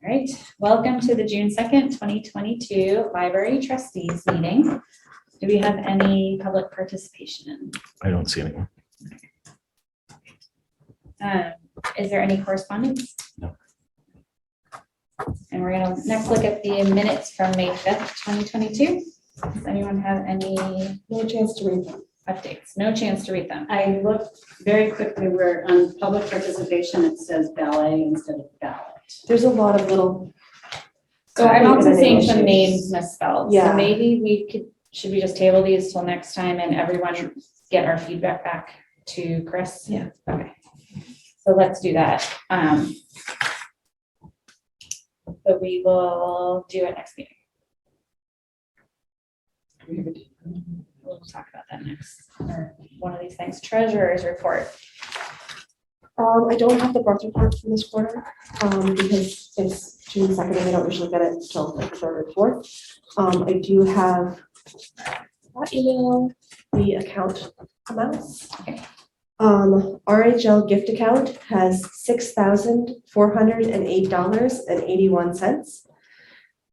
All right, welcome to the June 2nd, 2022 Library Trustees meeting. Do we have any public participation? I don't see anyone. Is there any correspondence? No. And we're going to next look at the minutes from May 5th, 2022. Does anyone have any? No chance to read them. Updates? No chance to read them. I looked very quickly where on public participation, it says ballet instead of ballot. There's a lot of little. So I'm also seeing issues. some names misspelled. Yeah. So maybe should we just table these till next time and everyone get our feedback back to Chris? Yeah. Okay. So let's do that. So we will do it next meeting. We'll talk about that next, or one of these things. Treasurer's report. I don't have the birth report from this quarter, because it's June 2nd and we don't usually get it until like the 3rd or 4th. I do have that email, the account amounts. Okay. RHL gift account has $6,408.81.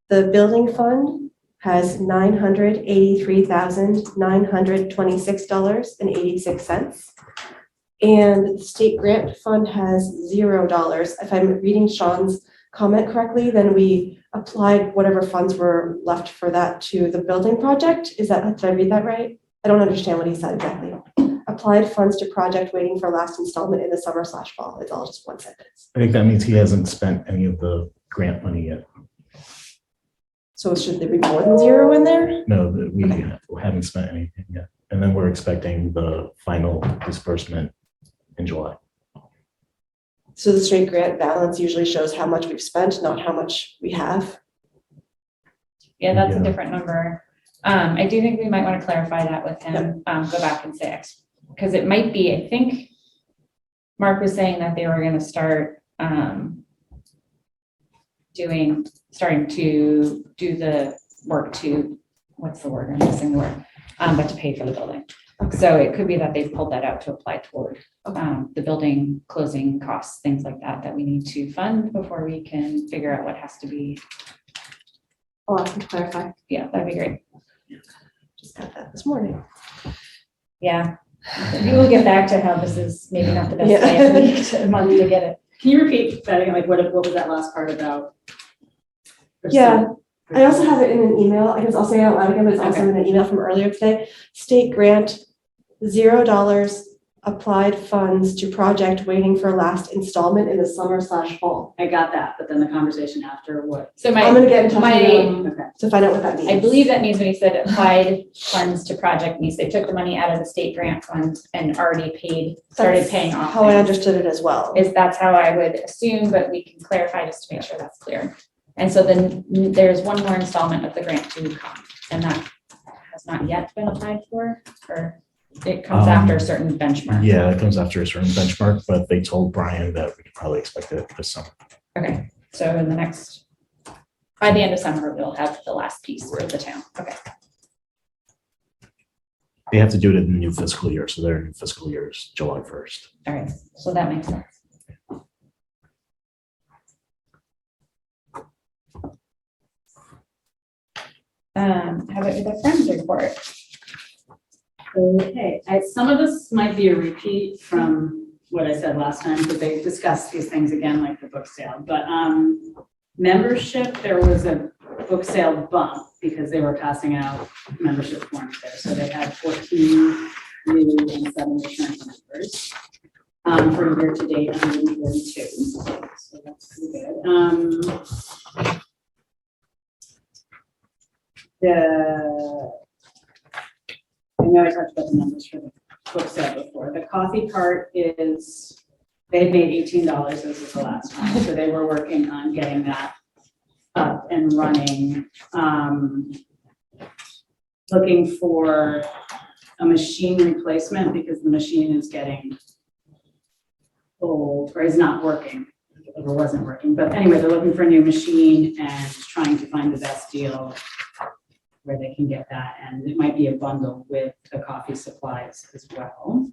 The building fund has $983,926.86. And the state grant fund has $0. If I'm reading Sean's comment correctly, then we applied whatever funds were left for that to the building project. Did I read that right? I don't understand what he said exactly. Applied funds to project waiting for last installment in the summer/fall. It's all just one sentence. I think that means he hasn't spent any of the grant money yet. So should there be more than 0 in there? No, we haven't spent anything yet. And then we're expecting the final disbursement in July. So the straight grant balance usually shows how much we've spent, not how much we have. Yeah, that's Yeah. a different number. I do think we might want to clarify that with him. Go back and say X, because it might be, I think Mark was saying that they were going to start starting to do the work to, what's the word? I'm missing the word, but to pay for the building. So it could be that they pulled that out to apply toward the building closing costs, things like that, that we need to fund before we can figure out what has to be. I'll ask him to clarify. Yeah, that'd be great. Just got that this morning. Yeah, we will get back to how this is maybe not the best way of a month to get it. Can you repeat that again? Like what was that last part about? Yeah. I also have it in an email. I guess I'll say it out loud again, but it's also in an email from earlier today. State grant, $0 applied funds to project waiting for last installment in the summer/fall. I got that, but then the conversation after what? So I'm gonna get in touch with them Okay. to find out what that means. I believe that means when he said applied funds to project means they took the money out of the state grant fund and already started paying off. How I things. understood it as well. That's how I would assume, but we can clarify just to make sure that's clear. And so then there's one more installment of the grant to come, and that has not yet been applied for, or it comes after a certain benchmark. Yeah, it comes after a certain benchmark, but they told Brian that we could probably expect it this summer. Okay, so in by the end of summer, we'll have the last piece for the town. Okay. They have to do it in the new fiscal year, so their new fiscal year is July 1st. All right, so that makes sense. How about the friends report? Okay, some of this might be a repeat from what I said last time, because they discussed these things again, like the book sale, but membership, there was a book sale bump because they were passing out membership forms there. So they had 14 new and 7 return members for year to date 142. So that's pretty good. I know I talked about the numbers for the book sale before. The coffee cart they had made $18. This was the last time. So they were working on getting that up and running. Looking for a machine replacement because the machine is getting old or is not working or wasn't working. But anyway, they're looking for a new machine and trying to find the best deal where they can get that, and it might be a bundle with the coffee supplies as well.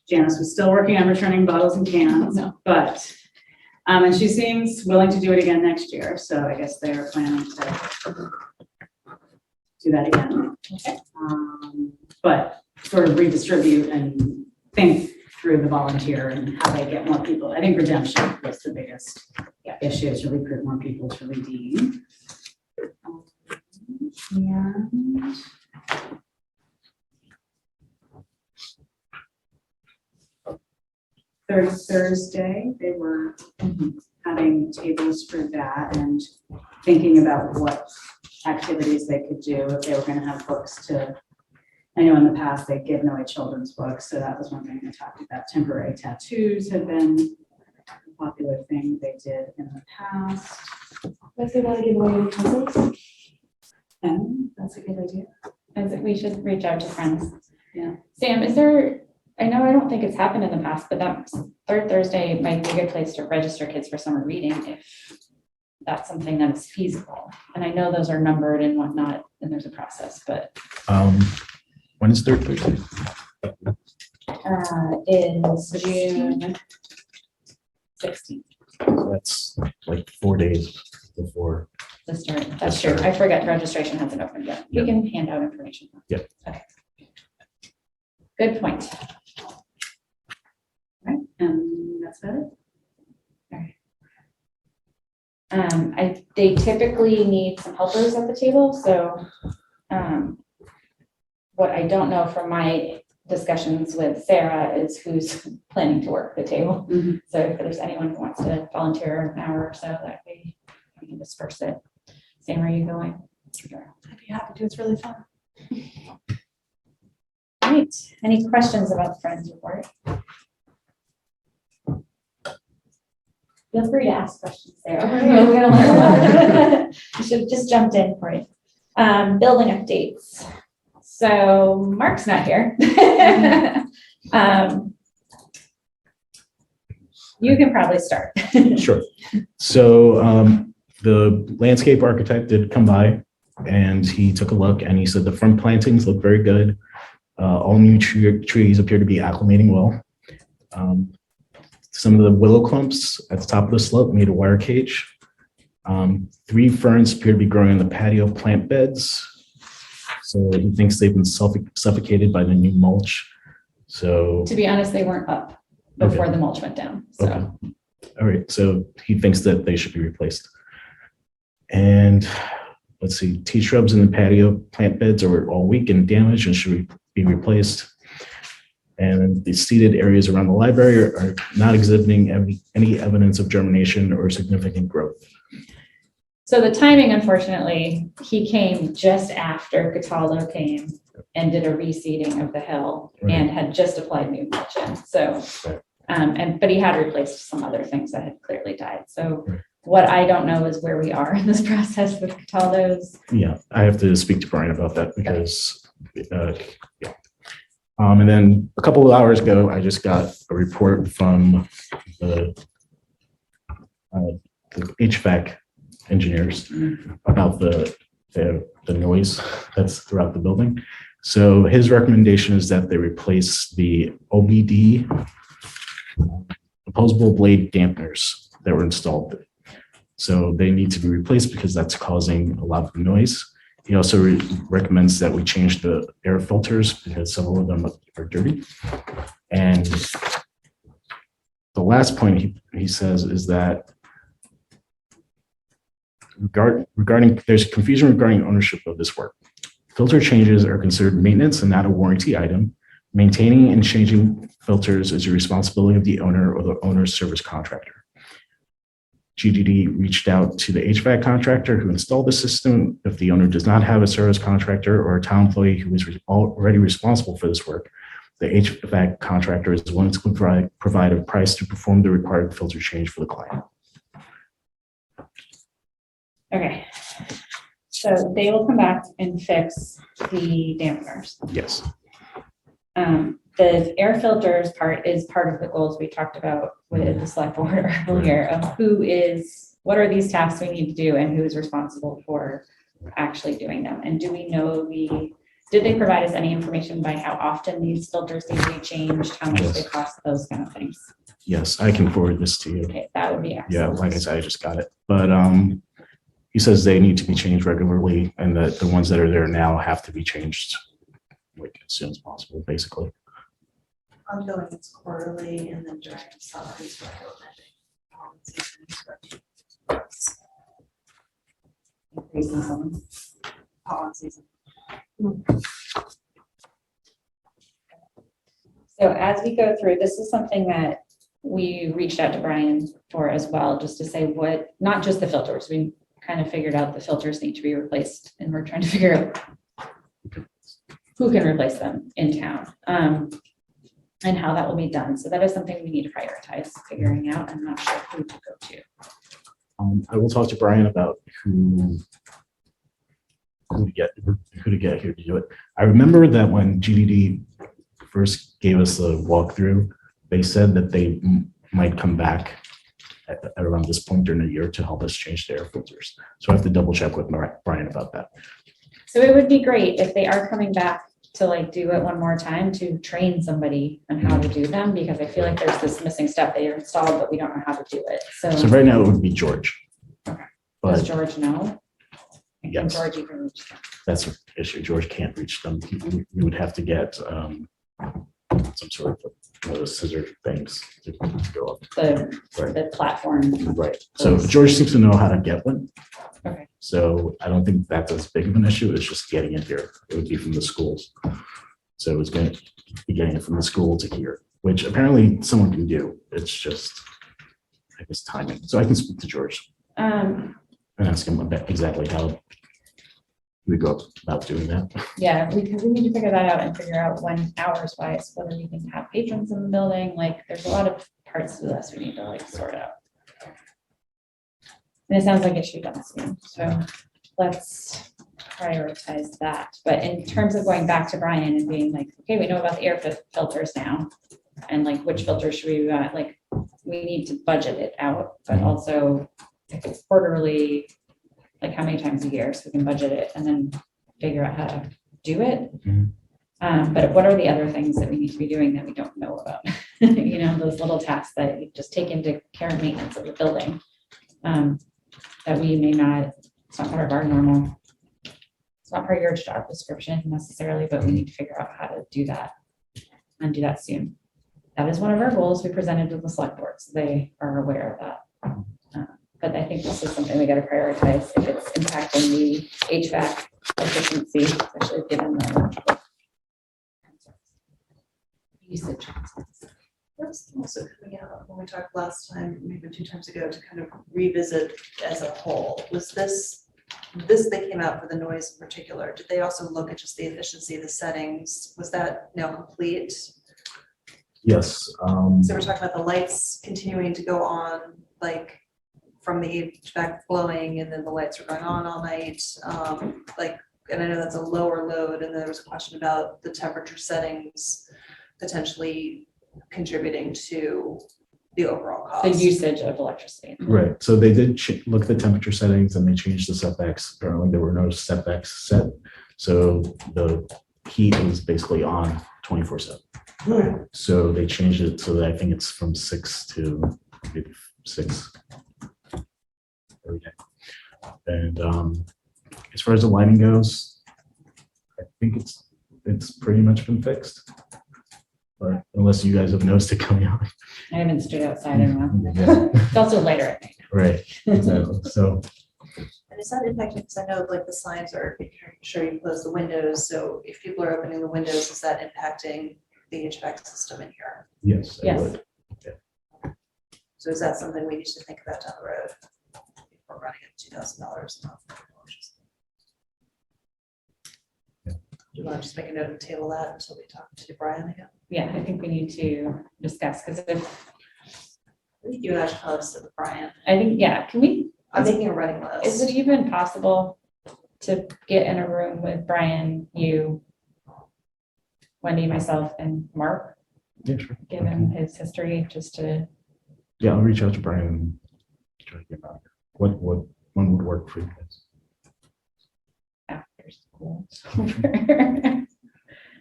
Janice was still working on returning bottles and cans, but And she seems willing to do it again next year, so I guess they're planning to do that again. But sort of redistribute and think through the volunteer and how they get more people. I think redemption was the biggest issue, is to recruit more people to redeem. And Thursday, they were having tables for that and thinking about what activities they could do if they were going to have books to. I know in the past they've given away children's books, so that was one thing they talked about. Temporary tattoos had been a popular thing they did in the past. If they want to give away puzzles. And that's a good idea. I think we should reach out to friends. Yeah. Sam, is there, I know I don't think it's happened in the past, but that third Thursday might be a good place to register kids for summer reading if that's something that is feasible. And I know those are numbered and whatnot, and there's a process, but. When is third Thursday? Is June 16th, That's like 4 days before. the start. That's true. I forget registration hasn't opened yet. We Yeah. can hand out information. Yeah. Okay. Good point. Right, and that's about it. They typically need some helpers at the table, so, what I don't know from my discussions with Sarah is who's planning to work the table. Mhm. So if there's anyone who wants to volunteer an hour or so, that we can disperse it. Sam, are you going? Sure. I'd be happy to, it's really fun. All right, any questions about the Friends report? Feel free to ask questions, Sarah. You should have just jumped in for it. Building updates. So Mark's not here. You can probably start. Sure. So the landscape architect did come by and he took a look and he said the front plantings look very good. All new trees appear to be acclimating well. Some of the willow clumps at the top of the slope made a wire cage. 3 ferns appear to be growing in the patio plant beds. So he thinks they've been suffocated by the new mulch. So, To be honest, they weren't up before Okay. the mulch went down, so. okay. All right, so he thinks that they should be replaced. And let's see, tea shrubs in the patio plant beds are all weak and damaged and should be replaced. And the seated areas around the library are not exhibiting any evidence of germination or significant growth. So the timing, unfortunately, he came just after Cataldo came and did a reseeding of the hill and had just applied new mulch in. So, Right. but he had replaced some other things that had clearly died. So Right. what I don't know is where we are in this process with Cataldo's. Yeah, I have to speak to Brian about that because, yeah. And then a couple of hours ago, I just got a report from the HVAC engineers about the noise that's throughout the building. So his recommendation is that they replace the OBD opposable blade dampeners that were installed. So they need to be replaced because that's causing a lot of noise. He also recommends that we change the air filters because several of them are dirty. And the last point he says is that regarding there's confusion regarding ownership of this work. Filter changes are considered maintenance and not a warranty item. Maintaining and changing filters is the responsibility of the owner or the owner's service contractor. GGD reached out to the HVAC contractor who installed the system. If the owner does not have a service contractor or a town employee who is already responsible for this work, the HVAC contractor is willing to provide a price to perform the required filter change for the client. Okay. So they will come back and fix the dampeners. Yes. The air filters part is part of the goals we talked about with the select board earlier of what are these tasks we need to do and who is responsible for actually doing them? And do we know did they provide us any information by how often these filters need to be changed, how much they cost, those kind of things? Yes, I can forward this to you. Okay, that would be Yeah, excellent. like I said, I just got it. But he says they need to be changed regularly and that the ones that are there now have to be changed like as soon as possible, basically. Ongoing, it's quarterly, and then during salaries, recommending Increasing some. policies. So as we go through, this is something that we reached out to Brian for as well, just to say what, not just the filters, we kind of figured out the filters need to be replaced and we're trying to figure out who can replace them in town, and how that will be done. So that is something we need to prioritize figuring out. I'm not sure who to go to. I will talk to Brian about who to get here to do it. I remember that when GDD first gave us the walkthrough, they said that they might come back at around this point during the year to help us change their filters. So I have to double check with Brian about that. So it would be great if they are coming back to like do it one more time, to train somebody on how to do them, because I feel like there's this missing step. They are installed, but we don't know how to do it. So So right now it would be George. Okay. But does George know? And can Yes. George even reach them? that's the issue. George can't reach them. We would have to get some sort of one of those scissor things to go up. Right. The platform. Right. So George seems to know how to get one. Okay. So I don't think that's as big of an issue. It's just getting it here. It would be from the schools. So it's going to be getting it from the school to here, which apparently someone can do. It's just, I guess, timing. So I can speak to George and ask him about exactly how we go about doing that. Yeah, because we need to figure that out and figure out when hours wise, whether we can have patrons in the building, like there's a lot of parts to this we need to like sort out. And it sounds like it should be done soon, so let's prioritize that. But in terms of going back to Brian and being like, okay, we know about the air filters now. And like, which filters should we, like, we need to budget it out, but also if it's quarterly, like how many times a year, so we can budget it and then figure out how to do it. Mhm. But what are the other things that we need to be doing that we don't know about? You know, those little tasks that you just take into care and maintenance of the building. That we may not, it's not part of our normal, it's not part of your job description necessarily, but we need to figure out how to do that and do that soon. That is one of our goals we presented to the select board, so they are aware of that. But I think this is something we gotta prioritize if it's impacting the HVAC efficiency, especially given the usage. That's also coming out when we talked last time, maybe 2 times ago, to kind of revisit as a whole. Was this they came out for the noise in particular? Did they also look at just the efficiency of the settings? Was that now complete? Yes. So we're talking about the lights continuing to go on, like from the HVAC flowing, and then the lights are going on all night. And I know that's a lower load, and there was a question about the temperature settings potentially contributing to the overall cost. The usage of electricity. Right. So they did look at the temperature settings and they changed the setbacks. Apparently there were no setbacks set. So the heat is basically on 24/7. So they changed it so that I think it's from 6 to maybe 6 every day. And as far as the lighting goes, I think it's pretty much been fixed. But unless you guys have noticed it coming out. I haven't stood outside in a while. Yeah, It's also later at night. right. Exactly. So And is that impacting, because I know like the signs are making sure you close the windows, so if people are opening the windows, is that impacting the HVAC system in here? yes, it Yes. would. So is that something we need to think about down the road? If we're running at $2,000 a month. Yeah. Do you want to just make a note and table that until we talk to Brian again? Yeah, I think we need to discuss, because if, I think you and I should probably sit with Brian. I think, yeah, can we, I'm making a running list. is it even possible to get in a room with Brian, you, Wendy, myself, and Mark, Yeah, sure. given his history, just to, Yeah, I'll reach out to Brian and try to get back. What one would work for you guys? after school.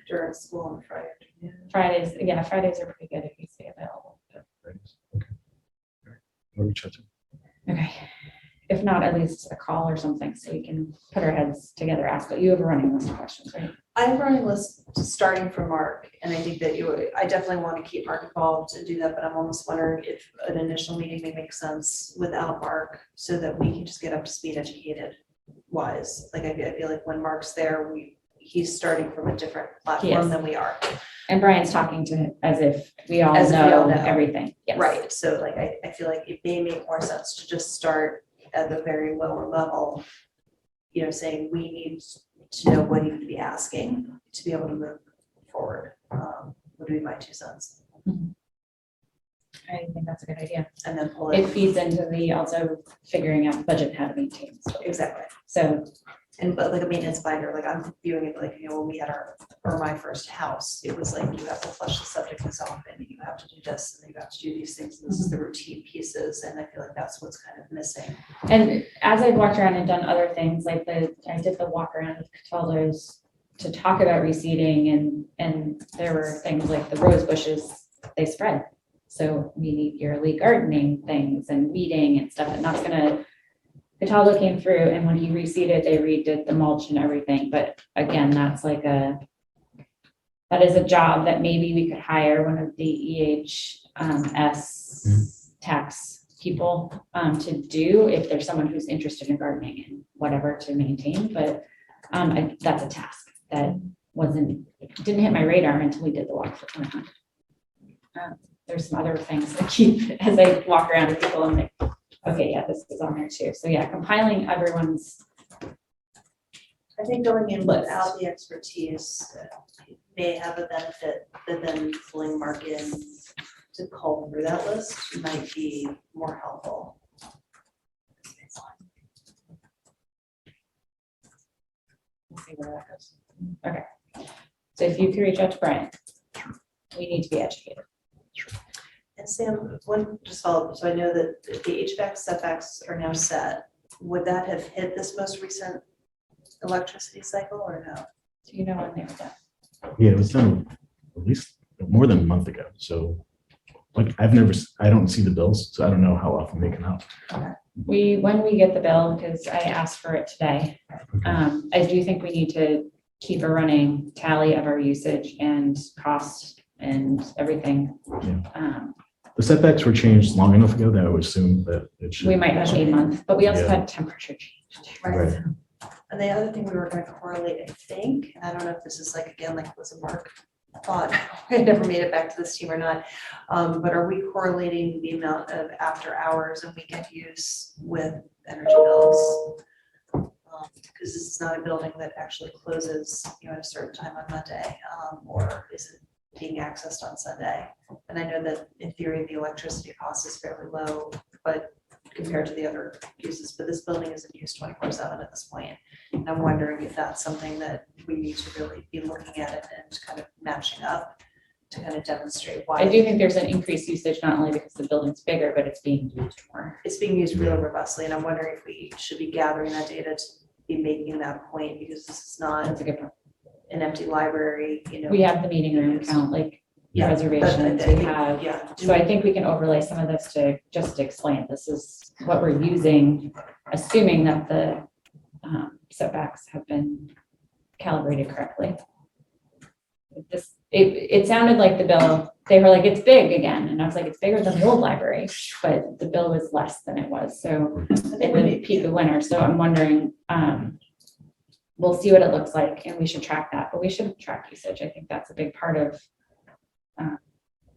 During school on Friday afternoon. Fridays, yeah, Fridays are pretty good if you stay available. Fridays? I'll reach out to him. Okay. If not, at least a call or something so we can put our heads together, ask, but you have a running list of questions, right? I have a running list starting from Mark, and I think that I definitely want to keep Mark involved and do that, but I'm almost wondering if an initial meeting may make sense without Mark, so that we can just get up to speed educated wise. Like, I feel like when Mark's there, he's starting from a different platform Yes. than we are. And Brian's talking to him as if we all As if we all know know. everything. Yes. Right, so like, I feel like it may make more sense to just start at the very lower level, you know, saying we need to know what you need to be asking to be able to move forward. Would be my 2 cents. I think that's a good idea. And then pull It it, feeds into the also figuring out the budget and how to maintain. exactly. So, But like a maintenance binder, like I'm viewing it like, you know, when we had my first house, it was like, you have to flush the septic tanks off and you have to do this and you have to do these things. And this is the routine pieces. And I feel like that's what's kind of missing. and as I've walked around and done other things, like I did the walk around with Cataldo's to talk about reseeding and there were things like the rose bushes, they spread. So we need yearly gardening things and weeding and stuff, and that's gonna, Cataldo came through and when he reseeded, they redid the mulch and everything, but again, that is a job that maybe we could hire one of the EHS tax people to do if there's someone who's interested in gardening and whatever to maintain, but that's a task that didn't hit my radar until we did the walk around. There's some other things that keep, as I walk around with people, I'm like, okay, yeah, this is on there too. So yeah, compiling everyone's, I think going in List. without the expertise may have a benefit, but then pulling Mark in to cull through that list might be more helpful. we'll see where that goes. Okay. So if you can reach out to Brian, we need to be educated. And Sam, just follow up, so I know that the HVAC setbacks are now set. Would that have hit this most recent electricity cycle or no? Do you know when they were done? Yeah, it was done at least more than a month ago. So like I don't see the bills, so I don't know how often they come out. When we get the bill, because I asked for it today, I do think we need to keep a running tally of our usage and cost and everything. The setbacks were changed long enough ago that I would assume that it should. We might have a month, but we also Yeah. had temperature change. Right. And the other thing we were going to correlate, I think, and I don't know if this is like, again, like was a Mark thought, I never made it back to this team or not, but are we correlating the amount of after hours and weekend use with energy bills? Because this is not a building that actually closes, you know, at a certain time on Monday, or is it being accessed on Sunday? And I know that in theory, the electricity cost is fairly low, but compared to the other uses, but this building isn't used 24/7 at this point. And I'm wondering if that's something that we need to really be looking at it and kind of matching up to kind of demonstrate why. I do think there's an increased usage, not only because the building's bigger, but it's being used more. It's being used really robustly, and I'm wondering if we should be gathering that data to be making that point, because this is not That's a good point. an empty library, you know. We have the meeting room count, like Yeah, reservations, we have. Yeah. So I think we can overlay some of this to just explain, this is what we're using, assuming that the setbacks have been calibrated correctly. It sounded like the bill, they were like, it's big again, and I was like, it's bigger than the old library, but the bill was less than it was, so in the peak of winter, so I'm wondering, we'll see what it looks like, and we should track that, but we should track usage, I think that's a big part of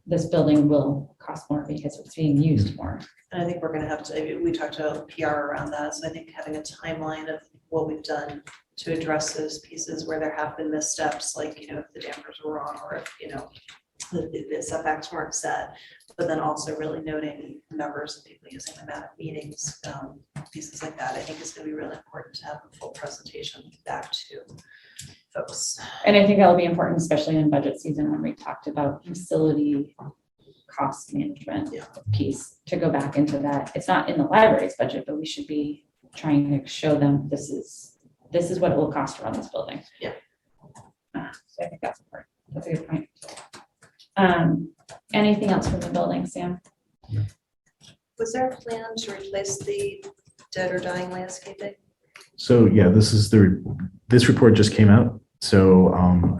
this building will cost more because it's being used more. And I think we're gonna have to, we talked about PR around that, so I think having a timeline of what we've done to address those pieces where there have been missteps, like, you know, if the dampers were wrong, or if, you know, the setbacks weren't set, but then also really noting numbers of people using the amount of meetings, pieces like that, I think is gonna be really important to have a full presentation back to folks. And I think that'll be important, especially in budget season when we talked about facility cost management piece, to go back into that. It's not in the library's budget, but we should be trying to show them this is what it will cost to run this building. Yeah. So I think that's important. That's a good point. Anything else from the building, Sam? Was there a plan to replace the dead or dying landscaping? So yeah, this report just came out. So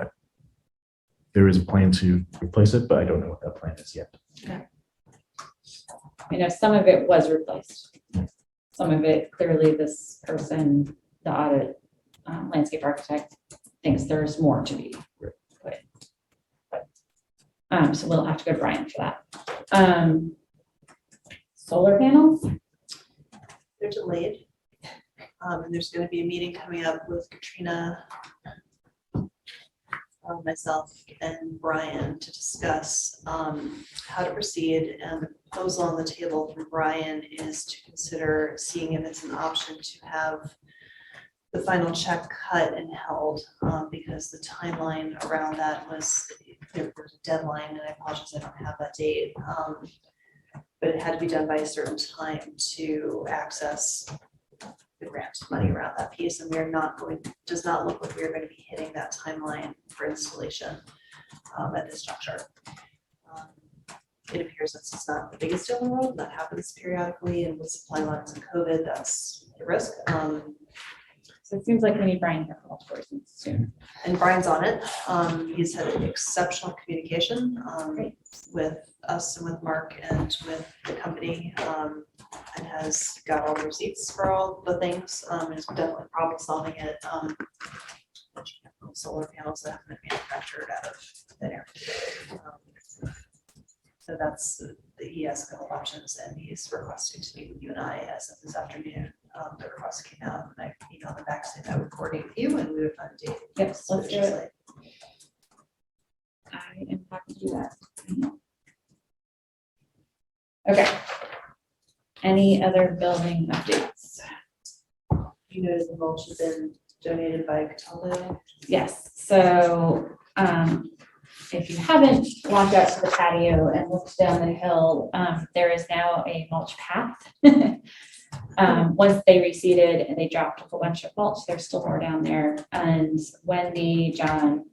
there is a plan to replace it, but I don't know what that plan is yet. I know some of it was replaced. Some of it, clearly this person, the audit landscape architect, thinks there's more to be put. But, so we'll have to go to Brian for that. Solar panels, They're delayed. And there's gonna be a meeting coming up with Katrina, myself and Brian to discuss how to proceed. And the proposal on the table from Brian is to consider seeing if it's an option to have the final check cut and held, because the timeline around that was, there was a deadline, and I apologize, I don't have that date. But it had to be done by a certain time to access the grant money around that piece, and does not look like we're going to be hitting that timeline for installation at this juncture. It appears that it's not the biggest deal in the world. That happens periodically, and with supply lines and COVID, that's the risk. so it seems like we need Brian here for multiple reasons soon. And Brian's on it. He's had exceptional communication Great. with us and with Mark and with the company, and has got all the receipts for all the things, and is definitely problem solving it. Solar panels that have been manufactured out of thin air. So he has a couple options, and he's requesting to meet with you and I as of this afternoon. The request came out, and I emailed him back saying I would coordinate with you, and we would find a date. Yes, let's do it. Expeditiously. I am happy to do that. Okay. Any other building updates? You noted the mulch has been donated by Cataldo. Yes, so if you haven't walked out to the patio and looked down the hill, there is now a mulch path. Once they reseeded and they dropped a whole bunch of mulch, there's still more down there. And Wendy, John,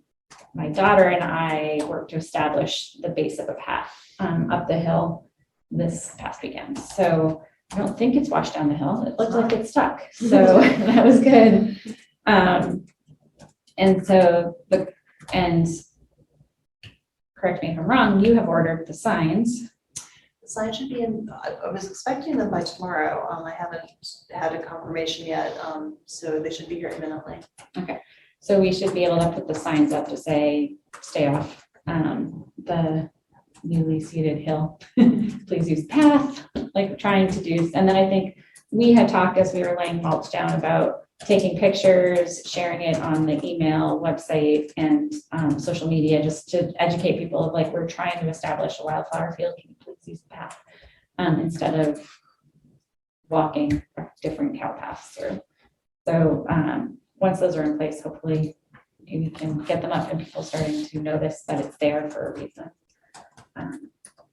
my daughter and I worked to establish the base of a path up the hill this past weekend. So I don't think it's washed down the hill. It looked like it's stuck. So that was good. And so correct me if I'm wrong, you have ordered the signs. The sign should be in, I was expecting them by tomorrow. I haven't had a confirmation yet, so they should be here imminently. Okay, so we should be able to put the signs up to say, stay off the newly seeded hill. Please use the path, like trying to do. And then I think we had talked as we were laying mulch down about taking pictures, sharing it on the email, website, and social media, just to educate people of like, we're trying to establish a wildflower field, can you please use the path? Instead of walking different cow paths. So once those are in place, hopefully you can get them up and people starting to notice that it's there for a reason.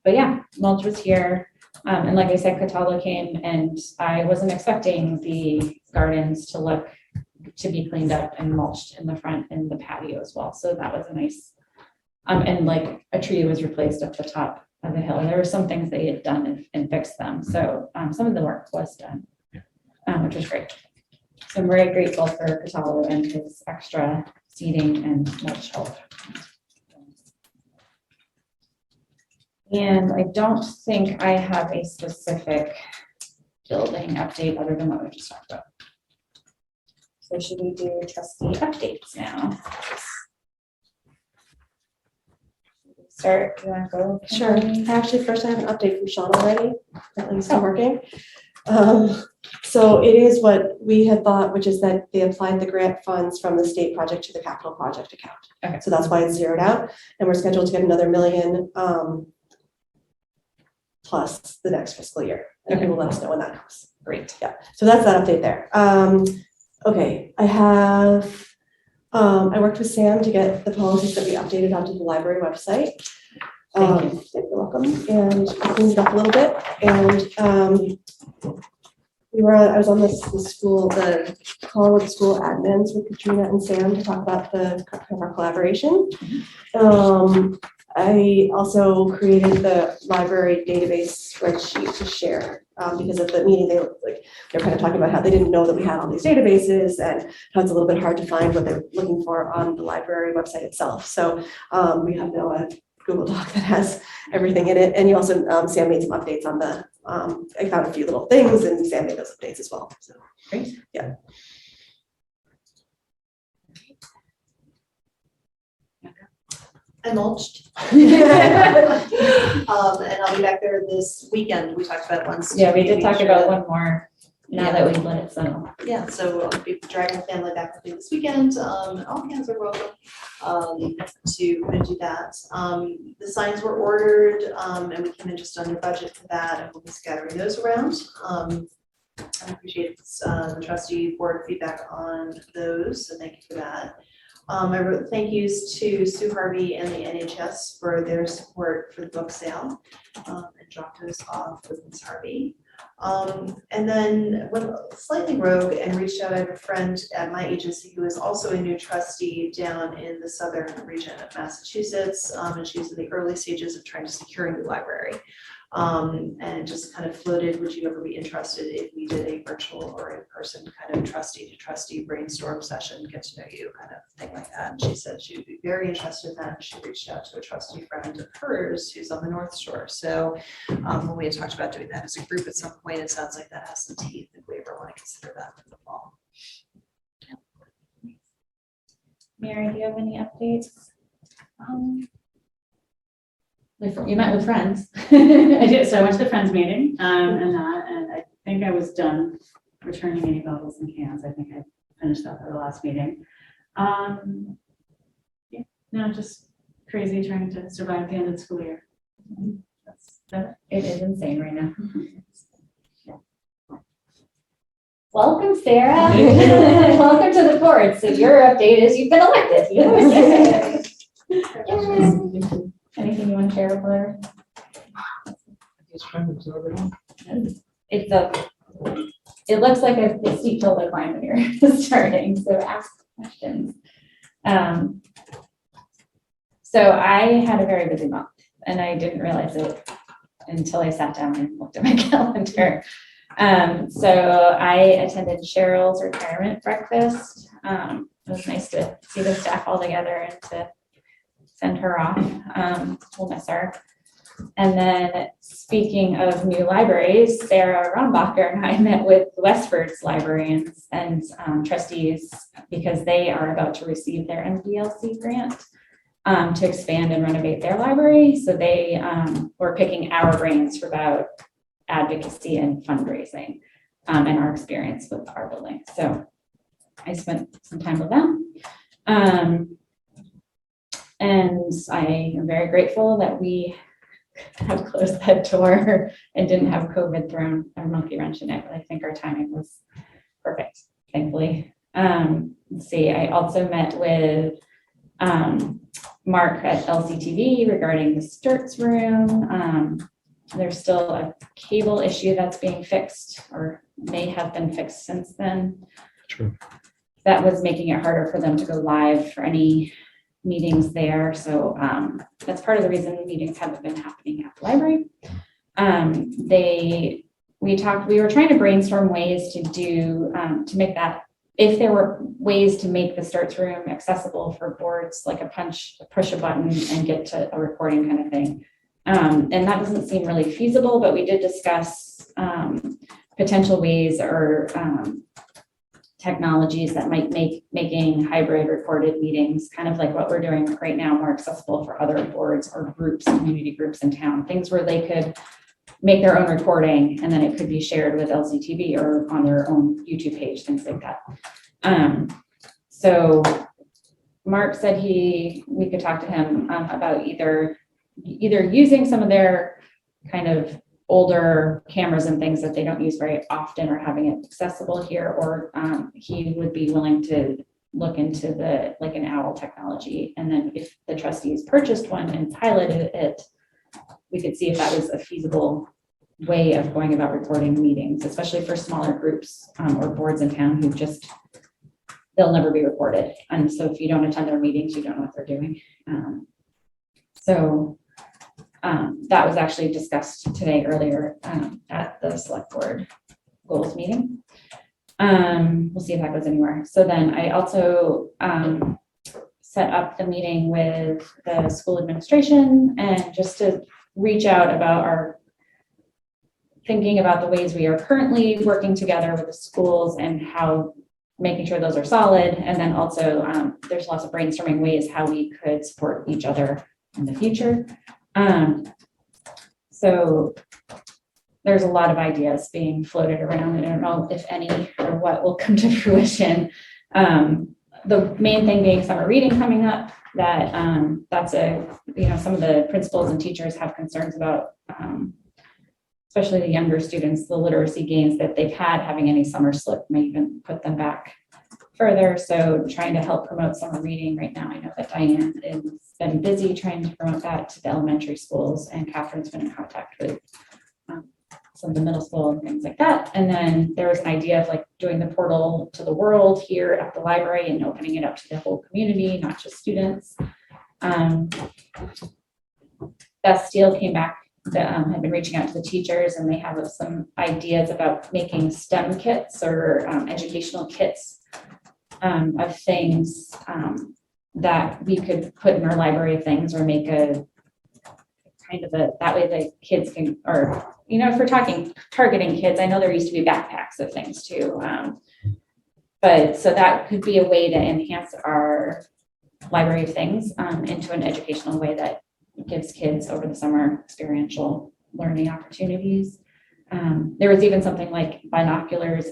But yeah, mulch was here. And like I said, Cataldo came, and I wasn't expecting the gardens to be cleaned up and mulched in the front and the patio as well. So that was a nice, and like a tree was replaced up the top of the hill. There were some things they had done and fixed them. So some of the work was done, which was great. So I'm very grateful for Cataldo and his extra seeding and mulch help. And I don't think I have a specific building update other than what we just talked about. So should we do trustee updates now? Start, you want to go? Sure. Actually, first I have an update from Sean already. Apparently he's still working. So it is what we had thought, which is that they applied the grant funds from the state project to the capital project account. Okay. So that's why it's zeroed out, and we're scheduled to get another $1 million plus the next fiscal year. And he will let us know when that comes. Great. Yeah, so that's that update there. Okay, I have, I worked with Sam to get the policies that we updated onto the library website. Thank you. You're welcome, and I cleaned it up a little bit, and I was on the call with the school admins with Katrina and Sam to talk about our collaboration. I also created the library database spreadsheet to share, because at the meeting, they're kind of talking about how they didn't know that we had all these databases and how it's a little bit hard to find what they're looking for on the library website itself. So we have now a Google Doc that has everything in it. And you also, Sam made some updates on the, I found a few little things and Sam made those updates as well. So, Great. Yeah. I mulched. And I'll be back there this weekend. We talked about it once. Yeah, we did talk Sure about that- one more now that we've let it settle. Yeah, so I'll be dragging the family back with me this weekend. All hands are welcome to come and do that. The signs were ordered and we came in just under budget for that, and we'll be scattering those around. I appreciate the trustee board feedback on those, so thank you for that. I wrote thank yous to Sue Harvey and the NHS for their support for the book sale, and dropped those off with Ms. Harvey. And then went slightly rogue and reached out. I have a friend at my agency who is also a new trustee down in the southern region of Massachusetts, and she's in the early stages of trying to secure a new library. And it just kind of floated, would you ever be interested if we did a virtual or in-person kind of trustee to trustee brainstorm session, get to know you kind of thing like that. And she said she would be very interested in that. And she reached out to a trustee friend of hers who's on the North Shore. So when we had talked about doing that as a group at some point, it sounds like that has some teeth if we ever want to consider that for the fall. Mary, do you have any updates? You met with friends. I did, so I went to the Friends meeting, and I think I was done returning any bottles and cans. I think I finished that at the last meeting. Yeah, no, just crazy trying to survive the end of the school year. That's It is insane right now. Welcome, Sarah. Welcome to the board. So your update is you've been elected. Yay. Anything you want to share with her? It looks like a steep hill to climb when you're starting, so ask questions. So I had a very busy month and I didn't realize it until I sat down and looked at my calendar. So I attended Cheryl's retirement breakfast. It was nice to see the staff all together and to send her off. We'll miss her. And then speaking of new libraries, Sarah Rombacher and I met with Westford's librarians and trustees because they are about to receive their MDLC grant to expand and renovate their library. So they were picking our brains for about advocacy and fundraising and our experience with our building. So I spent some time with them. And I am very grateful that we have closed that door and didn't have COVID thrown a monkey wrench in it. But I think our timing was perfect, thankfully. Let's see, I also met with Mark at LCTV regarding the Sturts room. There's still a cable issue that's being fixed or may have been fixed since then. True. That was making it harder for them to go live for any meetings there. So that's part of the reason meetings haven't been happening at the library. We were trying to brainstorm ways to do, to make that, if there were ways to make the Sturts room accessible for boards, like push a button and get to a recording kind of thing. And that doesn't seem really feasible, but we did discuss potential ways or technologies that might make making hybrid recorded meetings, kind of like what we're doing right now, more accessible for other boards or groups, community groups in town, things where they could make their own recording and then it could be shared with LCTV or on their own YouTube page, things like that. So Mark said we could talk to him about either using some of their kind of older cameras and things that they don't use very often or having it accessible here, or he would be willing to look into an OWL technology. And then if the trustees purchased one and piloted it, we could see if that was a feasible way of going about recording meetings, especially for smaller groups or boards in town who they'll never be recorded. And so if you don't attend their meetings, you don't know what they're doing. So that was actually discussed today earlier at the select board goals meeting. We'll see if that goes anywhere. So then I also set up the meeting with the school administration and just to reach out about our thinking about the ways we are currently working together with the schools and how making sure those are solid. And then also there's lots of brainstorming ways how we could support each other in the future. So there's a lot of ideas being floated around. I don't know if any or what will come to fruition. The main thing being summer reading coming up, that that's some of the principals and teachers have concerns about, especially the younger students, the literacy gains that they've had, having any summer slip may even put them back further. So trying to help promote summer reading right now. I know that Diane has been busy trying to promote that to the elementary schools, and Catherine's been in contact with some of the middle school and things like that. And then there was an idea of like doing the portal to the world here at the library and opening it up to the whole community, not just students. Beth Steele came back, had been reaching out to the teachers, and they have some ideas about making STEM kits or educational kits of things that we could put in our library of things, or make a kind of that way the kids can, or if we're targeting kids, I know there used to be backpacks of things too. But so that could be a way to enhance our library of things into an educational way that gives kids over the summer experiential learning opportunities. There was even something like binoculars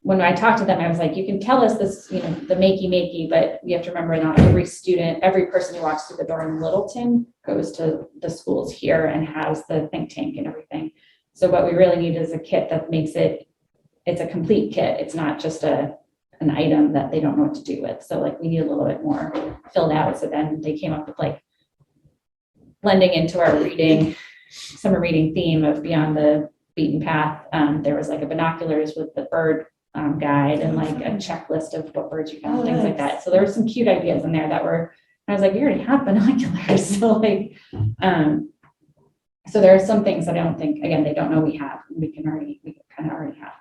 when I talked to them, I was like, you can tell us this, the makey, but you have to remember not every person who walks through the door in Littleton goes to the schools here and has the think tank and everything. So what we really need is a kit that makes it's a complete kit. It's not just an item that they don't know what to do with. So like we need a little bit more filled out. So then they came up with like blending into our summer reading theme of Beyond the Beaten Path. There was like a binoculars with the bird guide and like a checklist of what birds you found, things like that. So there were some cute ideas in there I was like, we already have binoculars. So like, so there are some things that I don't think, again, they don't know we have, we kind of already have.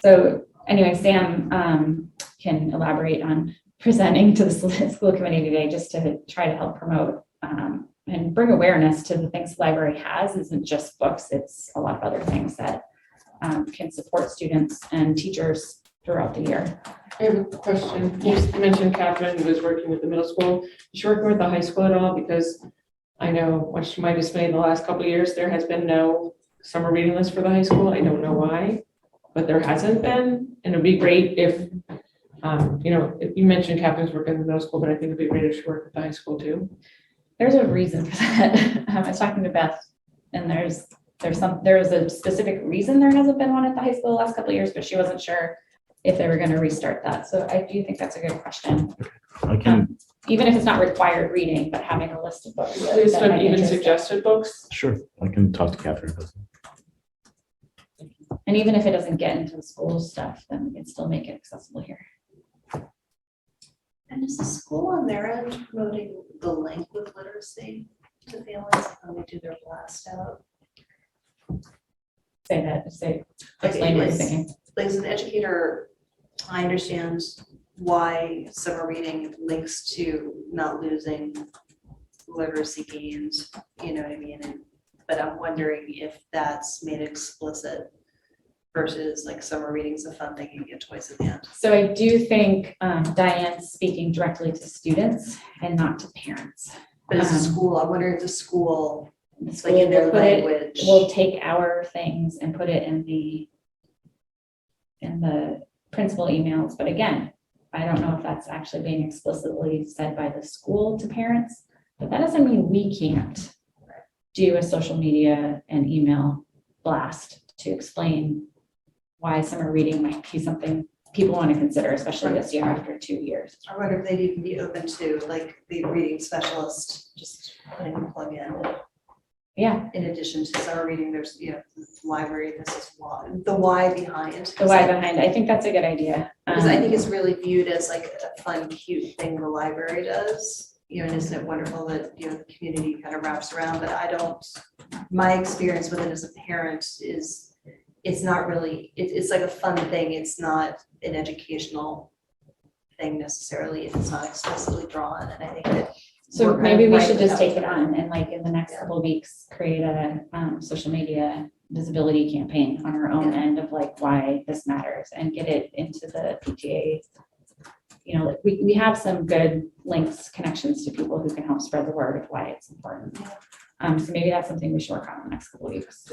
So anyway, Sam can elaborate on presenting to the school committee today, just to try to help promote and bring awareness to the things the library has. Isn't just books, it's a lot of other things that can support students and teachers throughout the year. I have a question. You mentioned Catherine was working with the middle school. Is she working with the high school at all? Because I know, much to my dismay, the last couple of years, there has been no summer reading list for the high school. I don't know why, but there hasn't been. And it'd be great if, if you mentioned Catherine's working in the middle school, but I think it'd be great if she worked with the high school too. There's a reason for that. I was talking to Beth, and there was a specific reason there hasn't been one at the high school the last couple of years, but she wasn't sure if they were going to restart that. So I do think that's a good question. I can, Even if it's not required reading, but having a list of books. List of even suggested books. sure, I can talk to Catherine about that. And even if it doesn't get into the school stuff, then we can still make it accessible here. And is the school on their end promoting the link with literacy to families when they do their blast out? Explain what you're thinking. Like as an educator, I understand why summer reading links to not losing literacy gains, you know what I mean? But I'm wondering if that's made explicit versus like summer reading's a fun thing you get twice at the end. So I do think Diane's speaking directly to students and not to parents. But as a school, I wonder if the school, The like school in their will put it- language. We'll take our things and put it in the principal emails. But again, I don't know if that's actually being explicitly said by the school to parents, but that doesn't mean we can't do a social media and email blast to explain why summer reading might be something people want to consider, especially this year after 2 years. I wonder if they'd even be open to like the reading specialist, just putting a plug in. Yeah, In addition to summer reading, there's, library, this is why, the why behind. the why behind, I think that's a good idea. Because I think it's really viewed as like a fun, cute thing the library does. and isn't it wonderful that, the community kind of wraps around, but my experience with it as a parent is, it's not really, it's like a fun thing. It's not an educational thing necessarily if it's not explicitly drawn, and I think that. So we're kind maybe of we right should just without take it that. on and like in the next couple of weeks, create a social media visibility campaign on our own end of like why this matters and get it into the PTA. Like we have some good links, connections to people who can help spread the word of why it's important. So maybe that's something we should work on in the next couple of weeks.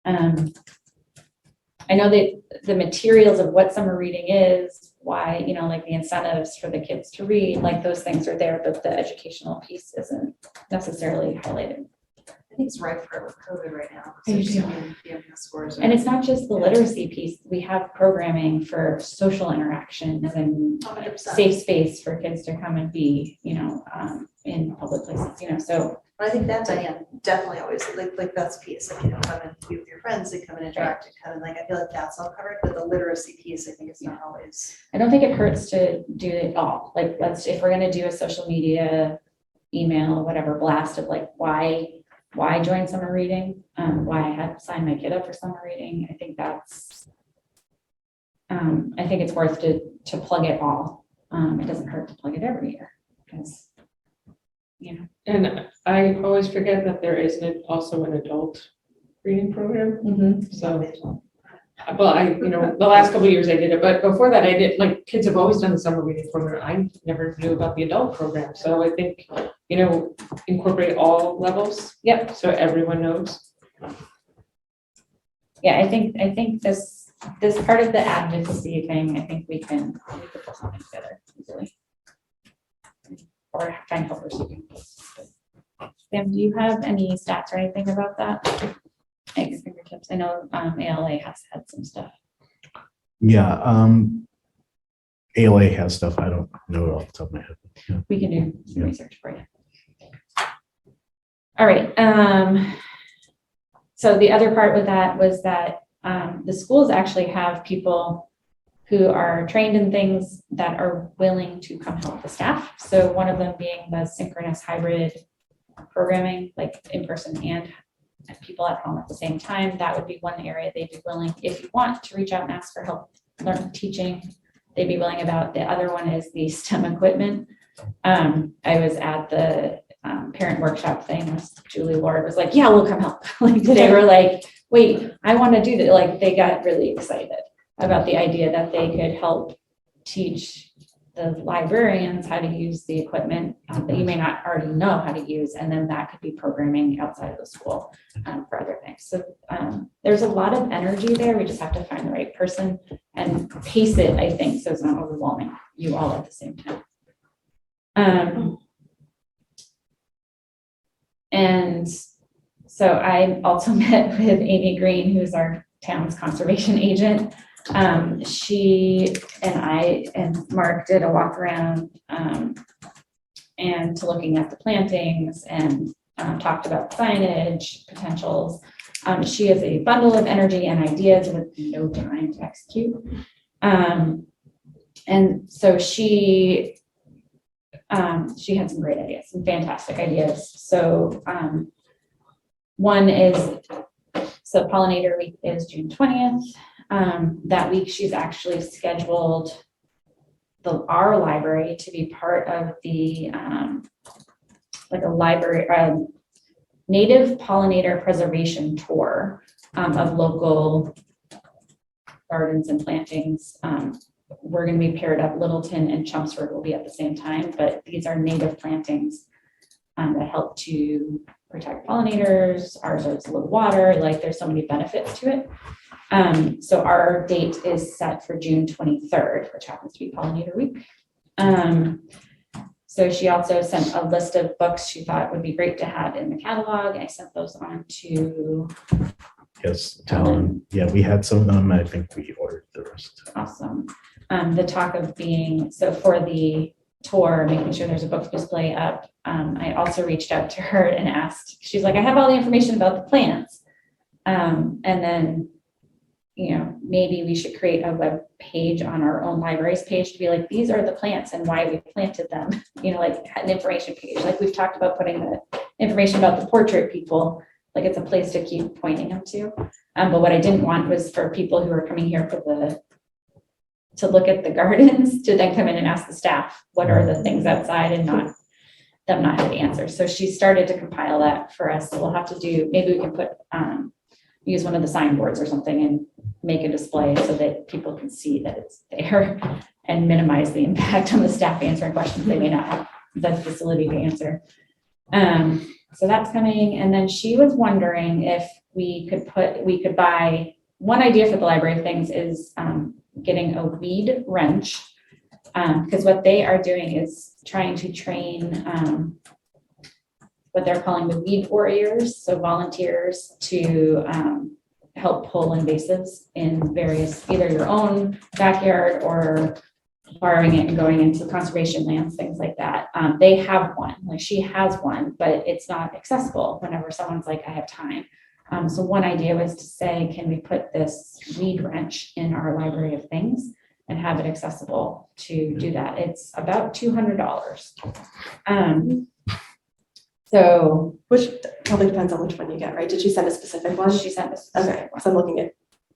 I know that the materials of what summer reading is, why, like the incentives for the kids to read, like those things are there, but the educational piece isn't necessarily highlighted. I think it's ripe for COVID right now. I do too. Scores And it's not just the literacy piece. We have programming for social interaction and 100%. safe space for kids to come and be, in public places, so. But I think that, Diane, definitely always, like that's a piece, come and be with your friends, and come and interact, and come and I feel like that's all covered, but the literacy piece, I think is not always. I don't think it hurts to do it all. Like, if we're gonna do a social media, email, whatever blast of like, why join summer reading? Why I had signed my kid up for summer reading. I think it's worth to plug it all. It doesn't hurt to plug it every year because, And I always forget that there is also an adult reading program. So, well, the last couple of years I did it, but before that I did, like, kids have always done the summer reading program. I never knew about the adult program. So I think, incorporate all levels. Yep. So everyone knows. Yeah, I think this part of the advocacy thing, I think we could put something together easily. Or find helpers who can. Sam, do you have any stats or anything about that? At your fingertips? I know ALA has had some stuff. Yeah, ALA has stuff. I don't know it off the top of my head. Yeah. We can do some research for you. All right. So the other part with that was that the schools actually have people who are trained in things that are willing to come help the staff. So one of them being the synchronous hybrid programming, like in person and people at home at the same time. That would be one area they'd be willing, if you want to reach out and ask for help teaching, they'd be willing about. The other one is the STEM equipment. I was at the parent workshop thing with Julie Ward was like, yeah, we'll come help. Like they were like, wait, I want to do that. Like they got really excited about the idea that they could help teach the librarians how to use the equipment that you may not already know how to use. And then that could be programming outside of the school for other things. So there's a lot of energy there. We just have to find the right person and pace it, I think, so it's not overwhelming you all at the same time. And so I also met with Amy Green, who's our town's conservation agent. She and I and Mark did a walk around and to looking at the plantings and talked about signage potentials. She has a bundle of energy and ideas with no time to execute. And so she had some great ideas, some fantastic ideas. So one is, so Pollinator Week is June 20th. That week she's actually scheduled our library to be part of the like a library native pollinator preservation tour of local gardens and plantings. We're going to be paired up. Littleton and Chelmsford will be at the same time, but these are native plantings that help to protect pollinators. Ours is low water. Like there's so many benefits to it. So our date is set for June 23rd, which happens to be Pollinator Week. So she also sent a list of books she thought would be great to have in the catalog. I sent those on to. Yes, Talon. Yeah, we had some of them. I think we ordered the rest. Awesome. The talk of being, so for the tour, making sure there's a book display up. I also reached out to her and asked, she's like, I have all the information about the plants. And then, maybe we should create a web page on our own library's page to be like, these are the plants and why we planted them, like an information page. Like we've talked about putting the information about the portrait people, like it's a place to keep pointing them to. But what I didn't want was for people who are coming here to look at the gardens to then come in and ask the staff, what are the things outside, and not have the answers. So she started to compile that for us. So we'll have to maybe we can use one of the signboards or something and make a display so that people can see that it's there and minimize the impact on the staff answering questions they may not have the facility to answer. So that's coming. And then she was wondering if we could buy, one idea for the library of things is getting a weed wrench, because what they are doing is trying to train what they're calling the weed warriors, so volunteers to help pull invasives in various, either your own backyard or borrowing it and going into conservation lands, things like that. They have one, like she has one, but it's not accessible whenever someone's like, I have time. So one idea was to say, can we put this weed wrench in our library of things and have it accessible to do that? It's about $200. So Which probably depends on which one you get, right? Did she send a specific one? she sent us. Okay, so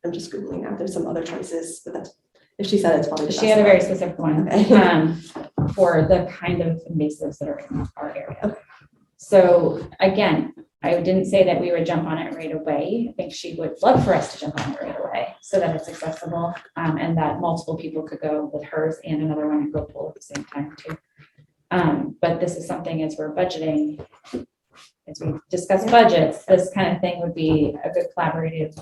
I'm just Googling now. There's some other choices, but that's, if she said it's probably the She best had a one. very specific one Okay. for the kind of invasives that are in our area. So again, I didn't say that we would jump on it right away. I think she would love for us to jump on it right away so that it's accessible, and that multiple people could go with hers and another one and go pull at the same time too. But this is something, as we're budgeting, as we discuss budgets, this kind of thing would be a good collaborative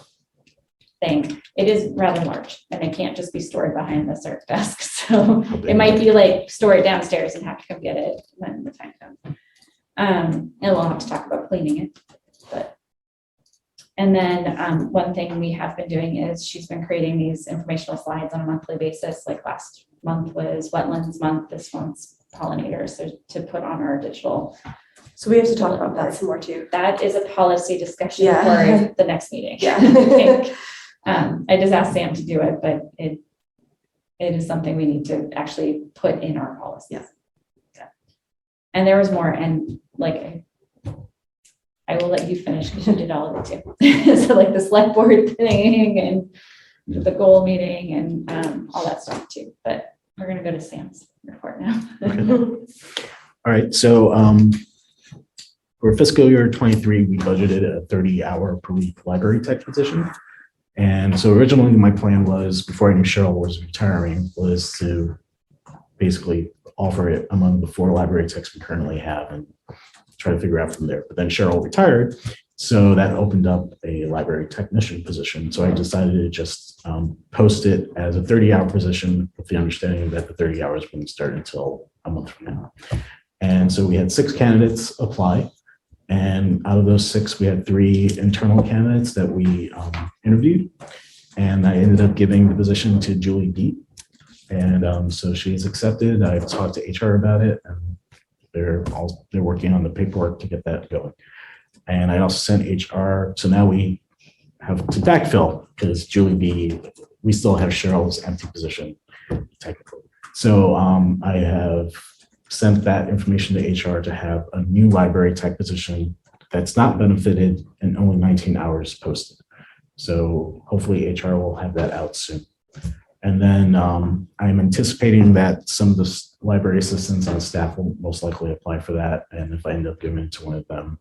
thing. It is rather large and it can't just be stored behind the cert desk. So it might be like store it downstairs and have to come get it when the time comes. And we'll have to talk about cleaning it. And then one thing we have been doing is she's been creating these informational slides on a monthly basis. Like last month was wetlands month, this month's pollinators, so to put on our digital. So we have to talk about that some more too. That is a policy discussion Yeah. for the next meeting. Yeah. I think. I just asked Sam to do it, but it is something we need to actually put in our policies. Yeah. So, and there was more, and like I will let you finish because you did all of it too. So like the select board thing and the goal meeting and all that stuff too. But we're gonna go to Sam's report now. All right, so for fiscal year 23, we budgeted a 30-hour per week library tech position. And so originally my plan was, before I knew Cheryl was retiring, was to basically offer it among the 4 library techs we currently have and try to figure out from there. But then Cheryl retired, so that opened up a library technician position. So I decided to just post it as a 30-hour position with the understanding that the 30 hours wouldn't start until a month from now. And so we had 6 candidates apply. And out of those 6, we had 3 internal candidates that we interviewed. And I ended up giving the position to Julie Beat. And so she's accepted. I've talked to HR about it, and they're working on the paperwork to get that going. And I also sent HR. So now we have to backfill because Julie B, we still have Cheryl's empty position technically. So I have sent that information to HR to have a new library tech position that's not benefited and only 19 hours posted. So hopefully HR will have that out soon. And then I'm anticipating that some of the library assistants on staff will most likely apply for that. And if I end up giving it to one of them,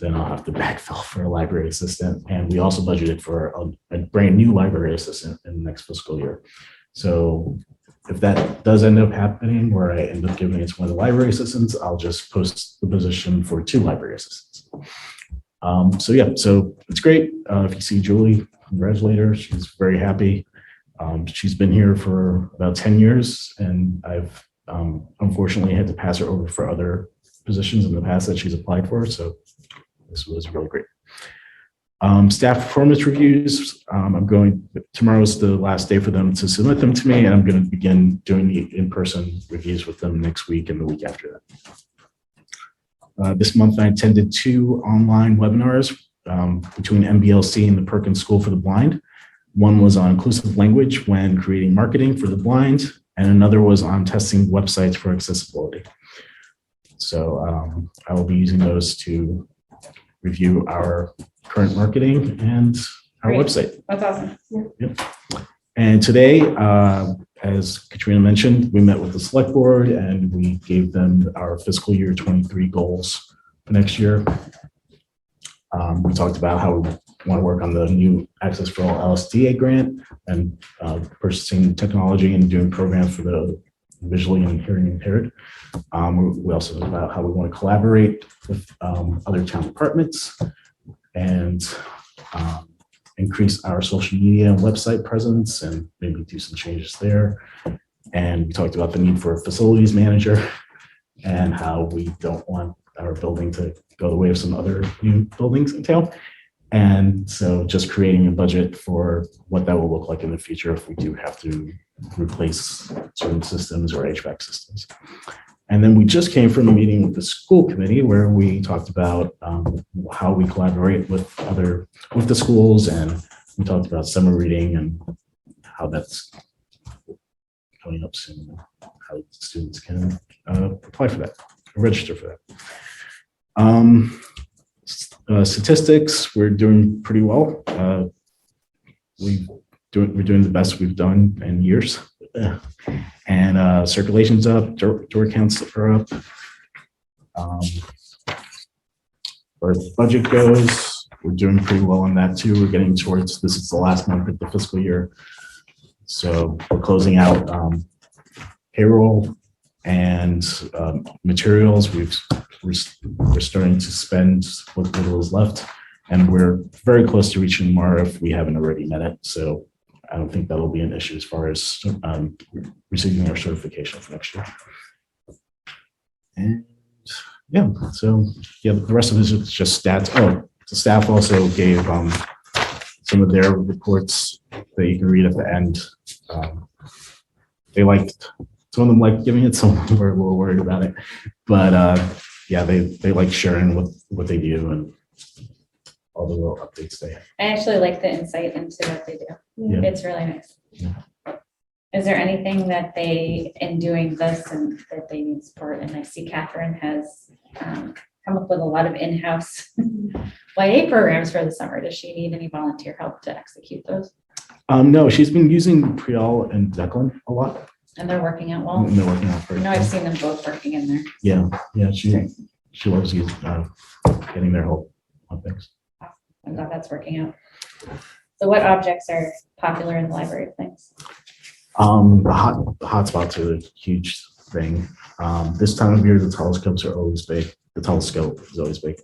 then I'll have to backfill for a library assistant. And we also budgeted for a brand new library assistant in the next fiscal year. So if that does end up happening, where I end up giving it to one of the library assistants, I'll just post the position for 2 library assistants. So yeah, so it's great. If you see Julie, congratulate her. She's very happy. She's been here for about 10 years, and I've unfortunately had to pass her over for other positions in the past that she's applied for. So this was really great. Staff performance reviews. Tomorrow's the last day for them to submit them to me, and I'm going to begin doing the in-person reviews with them next week and the week after that. This month I attended 2 online webinars between MBLC and the Perkins School for the Blind. One was on inclusive language when creating marketing for the blind, and another was on testing websites for accessibility. So I will be using those to review our current marketing and our Great. website. That's awesome. And today, as Katrina mentioned, we met with the select board and we gave them our fiscal year 23 goals for next year. We talked about how we want to work on the new Access for All LSDA grant and purchasing technology and doing programs for the visually and hearing impaired. We also talked about how we want to collaborate with other town departments and increase our social media and website presence and maybe do some changes there. And we talked about the need for a facilities manager and how we don't want our building to go the way of some other new buildings in town. And so just creating a budget for what that will look like in the future if we do have to replace certain systems or HVAC systems. And then we just came from a meeting with the school committee where we talked about how we collaborate with the schools, and we talked about summer reading and how that's coming up soon, how students can apply for that, register for that. Statistics, we're doing pretty well. We're doing the best we've done in years. And circulation's up, door counts are up. Where the budget goes, we're doing pretty well on that too. We're getting towards, this is the last month of the fiscal year. So we're closing out payroll and materials. We're starting to spend what little is left, and we're very close to reaching MAR if we haven't already met it. So I don't think that'll be an issue as far as receiving our certification for next year. And yeah, so yeah, the rest of it is just stats. Oh, the staff also gave some of their reports that you can read at the end. They liked, some of them liked giving it, some of them were a little worried about it. But yeah, they like sharing what they do and all the little updates they have. I actually like the insight into what they do. Yeah. It's really nice. Yeah. Is there anything that they, in doing this and that they need support? And I see Catherine has come up with a lot of in-house YA programs for the summer. Does she need any volunteer help to execute those? No, she's been using Priel and Declan a lot. And they're working out well? And they're working out I very know I've well. seen them both working in there. Yeah, she loves getting their help on things. I'm glad that's working out. So what objects are popular in the library of things? The hotspots are a huge thing. This time of year, the telescopes are always big. The telescope is always big.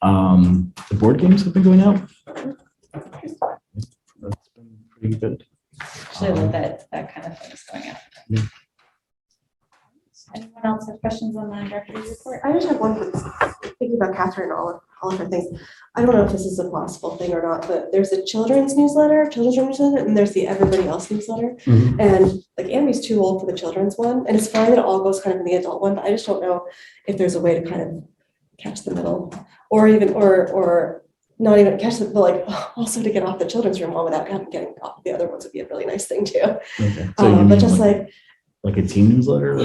The board games have been going out. That's been pretty good. Actually, love that kind of thing is going out. Yeah. Anyone else have questions on the director's report? I just have one thing, thinking about Catherine and all of her things. I don't know if this is a possible thing or not, but there's a children's newsletter, and there's the everybody else newsletter. Mhm. And like Amy's too old for the children's one, and it's fine that it all goes kind of in the adult one, but I just don't know if there's a way to kind of catch the middle, or even, or not even catch the, but like also to get off the children's room one without getting off the other ones would be a really nice thing too. Okay. So you But mean just like a team newsletter? Or?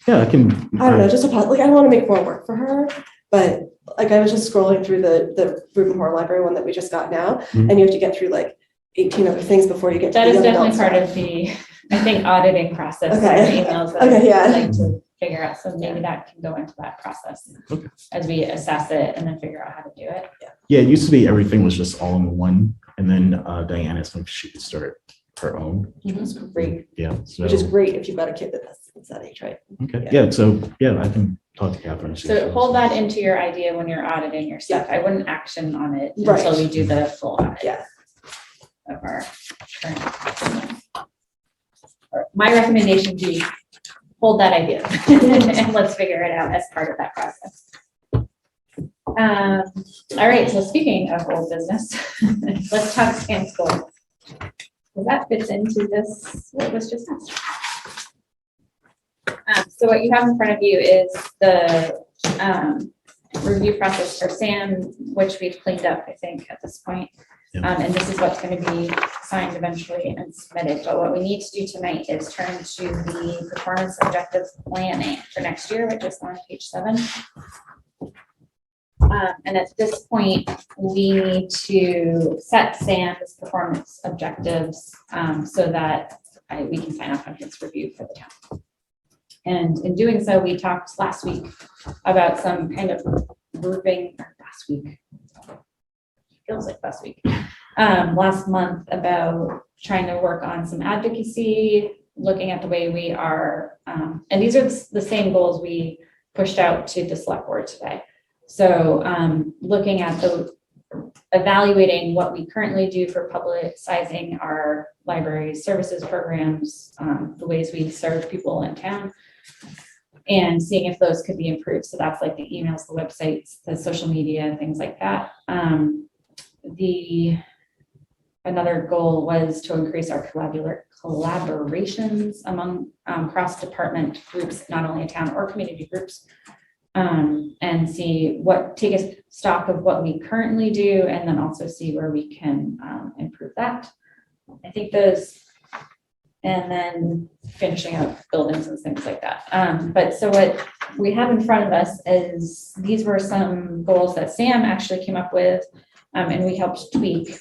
Yeah, I can. I don't know, just like I don't want to make more work for her, but like I was just scrolling through the Reuben Horror Library one that we just got now, Mhm. and you have to get through like 18 other things before you get to That the is young definitely adult part of stuff. the, I think, auditing process. Okay. Or emails that Okay, yeah. I'd like to figure out. So maybe that can go into that process Okay. as we assess it and then figure out how to do it. Yeah, it used to be everything was just all in one, and then Diane asked me if she could start her own. Which was great, Yeah, so which is great if you've got a kid that's that age, right? okay. Yeah, so yeah, I can talk to Catherine. and see if she So wants hold to- that into your idea when you're auditing your stuff. I wouldn't action on it Right. until we do the full audit. Yeah. Of our current. Or my recommendation would be hold that idea and let's figure it out as part of that process. All right, so speaking of old business, let's talk scan school. Well, that fits into this, what was just asked. So what you have in front of you is the review process for SAM, which we've cleaned up, I think, at this point. Yeah. And this is what's going to be signed eventually and submitted. But what we need to do tonight is turn to the performance objective planning for next year, which is on page 7. And at this point, we need to set Sam's performance objectives so that we can sign off on his review for the town. And in doing so, we talked last week about some kind of grouping, or last week, feels like last week, last month, about trying to work on some advocacy, looking at the way we are, and these are the same goals we pushed out to the select board today. So looking at evaluating what we currently do for publicizing our library services programs, the ways we serve people in town, and seeing if those could be improved. So that's like the emails, the websites, the social media, things like that. Another goal was to increase our collaborations among cross-department groups, not only in town or community groups, and take a stock of what we currently do, and then also see where we can improve that. I think those, and then finishing up buildings and things like that. But so what we have in front of us is, these were some goals that Sam actually came up with, and we helped tweak,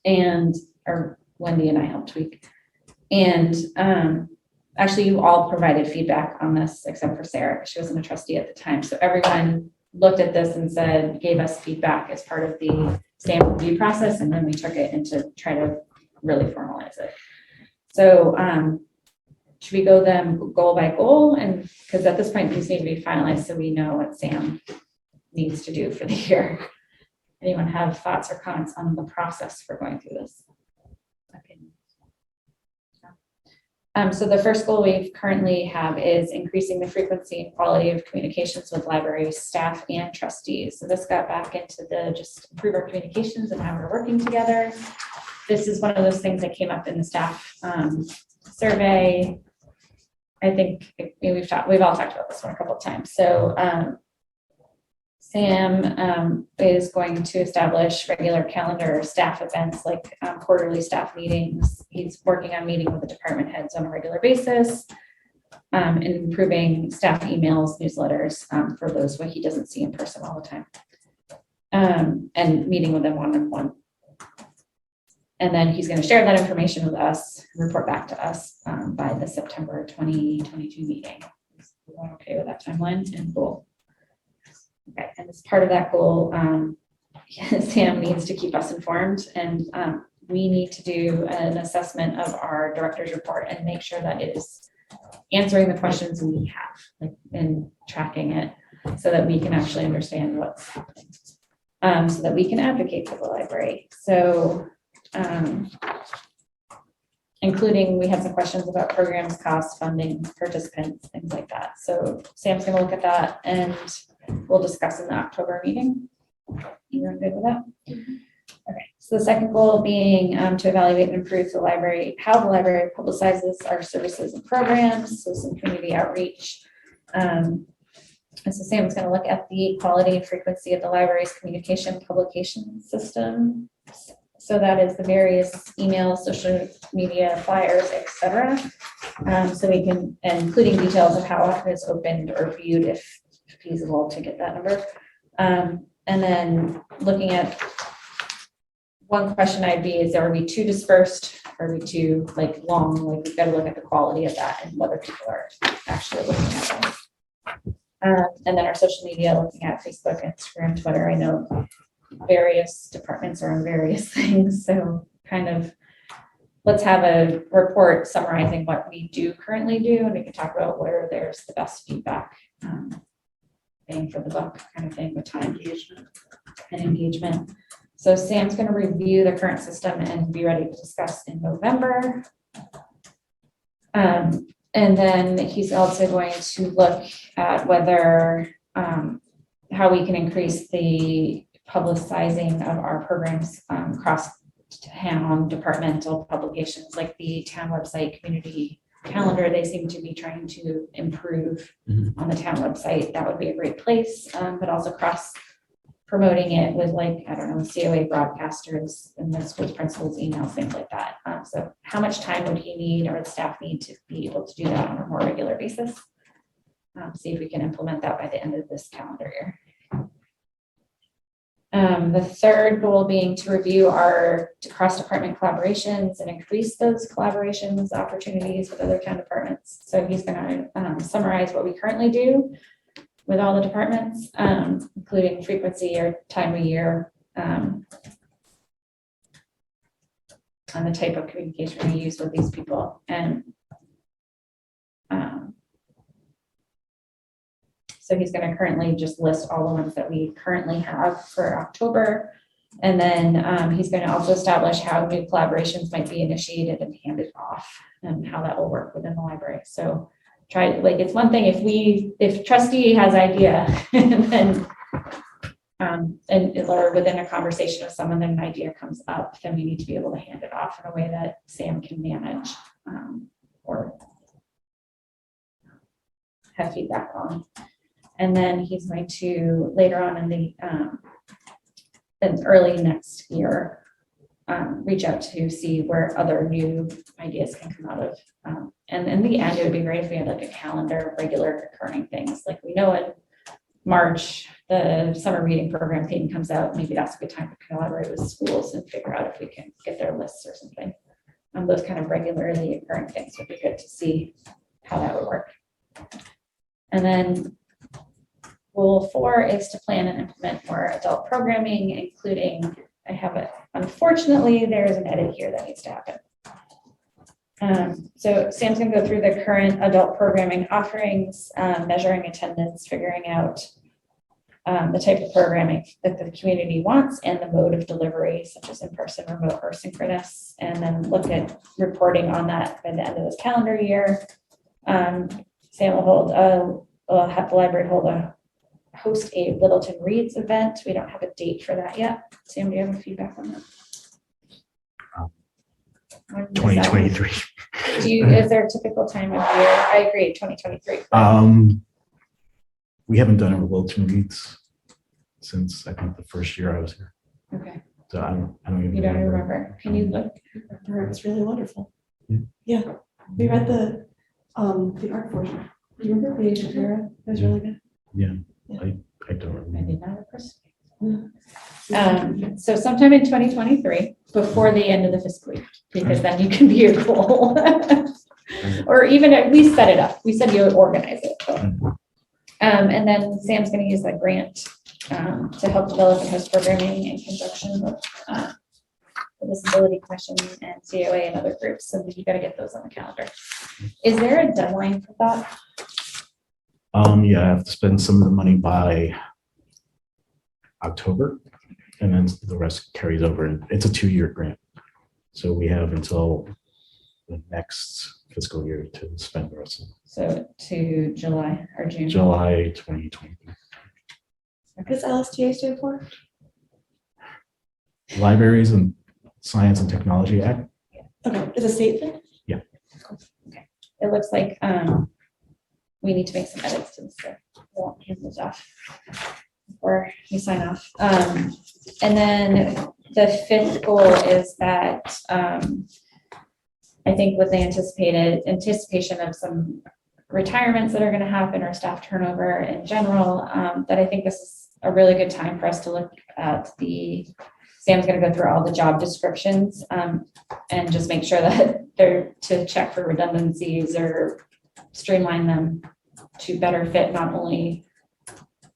or Wendy and I helped tweak. And actually, you all provided feedback on this except for Sarah. She wasn't a trustee at the time. So everyone looked at this and gave us feedback as part of the SAM review process. And then we took it and to try to really formalize it. So should we go them goal by goal? And because at this point, these need to be finalized so we know what SAM needs to do for the year. Anyone have thoughts or comments on the process for going through this? Okay. So the first goal we currently have is increasing the frequency and quality of communications with library staff and trustees. So this got back into the just improve our communications and how we're working together. This is one of those things that came up in the staff survey. I think we've all talked about this one a couple of times. So Sam is going to establish regular calendar staff events like quarterly staff meetings. He's working on meeting with the department heads on a regular basis, and improving staff emails, newsletters for those what he doesn't see in person all the time, and meeting with them one-on-one. And then he's going to share that information with us, report back to us by the September 2022 meeting. Is everyone okay with that timeline and goal? Okay, and as part of that goal, Sam needs to keep us informed, and we need to do an assessment of our director's report and make sure that it is answering the questions we have, like, and tracking it so that we can actually understand what's happening, so that we can advocate for the library. So including, we had some questions about programs, costs, funding, participants, things like that. So Sam's going to look at that and we'll discuss in the October meeting. You're good with that? Mm-hmm. Okay. So the second goal being to evaluate and improve how the library publicizes our services and programs. So some community outreach. And so Sam's going to look at the quality and frequency of the library's communication publication system. So that is the various emails, social media, flyers, etc. So we can, including details of how often it's opened or viewed if feasible to get that number. And then looking at, one question I'd be is, are we too dispersed? Are we too long? Like, we've got to look at the quality of that and whether people are actually looking at it. And then our social media, looking at Facebook, Instagram, Twitter. I know various departments are on various things. So kind of let's have a report summarizing what we do currently do, and we can talk about where there's the best feedback, bang for the buck kind of thing with time engagement. So Sam's going to review the current system and be ready to discuss in November. And then he's also going to look at whether, how we can increase the publicizing of our programs across town, departmental publications like the town website, community calendar. They seem to be trying to improve on the town website. That would be a great place, but also promoting it with like, I don't know, COA broadcasters and the school's principals, emails, things like that. So how much time would he need or the staff need to be able to do that on a more regular basis? See if we can implement that by the end of this calendar year. The third goal being to review our cross-department collaborations and increase those collaborations opportunities with other town departments. So he's going to summarize what we currently do with all the departments, including frequency or time of year, and the type of communication we use with these people. And so he's going to currently just list all the ones that we currently have for October. And then he's going to also establish how new collaborations might be initiated and handed off and how that will work within the library. So it's one thing if trustee has idea and then or within a conversation with someone, then an idea comes up, then we need to be able to hand it off in a way that Sam can manage or have feedback on. And then he's going to later on in the early next year reach out to see where other new ideas can come out of. And in the end, it would be great if we had like a calendar of regular occurring things. Like we know in March, the summer reading program theme comes out. Maybe that's a good time to collaborate with schools and figure out if we can get their lists or something. Those kind of regularly occurring things would be good to see how that would work. And then Goal 4 is to plan and implement more adult programming, including, unfortunately, there is an edit here that needs to happen. So Sam's going to go through the current adult programming offerings, measuring attendance, figuring out the type of programming that the community wants and the mode of delivery, such as in-person, remote, or synchronous, and then look at reporting on that by the end of this calendar year. Sam will have the library host a Littleton Reads event. We don't have a date for that yet. Sam, do you have feedback on that? 2023. Is there a typical time of year? I agree, 2023. We haven't done it with Littleton Reads since I think the first year I was here. Okay, So I don't even you don't remember. Can you look? It was really wonderful. Yeah. Yeah, we read the art portion. Do you remember the Age of Era? It was really good. Yeah, Yeah. I don't I remember. did not participate. So sometime in 2023, before the end of the fiscal year, because then you can be your goal. Or even at least set it up. We said you would organize it. So. And then Sam's going to use that grant to help develop and host programming in conjunction with the Disability Commission and COA and other groups. So you got to get those on the calendar. Is there a deadline for that? Yeah, I have to spend some of the money by October, and then the rest carries over. It's a 2-year grant, so we have until the next fiscal year to spend the rest of it. So to July or June? July 2020. What does LSTA stand for? Libraries and Science and Technology Act. Okay, is it a state thing? Yeah. Okay. It looks like we need to make some edits to this. So we'll hand those off before you sign off. And then the 5th goal is that I think with the anticipation of some retirements that are going to happen or staff turnover in general, that I think this is a really good time for us to look at Sam's going to go through all the job descriptions and just make sure that they're to check for redundancies or streamline them to better fit not only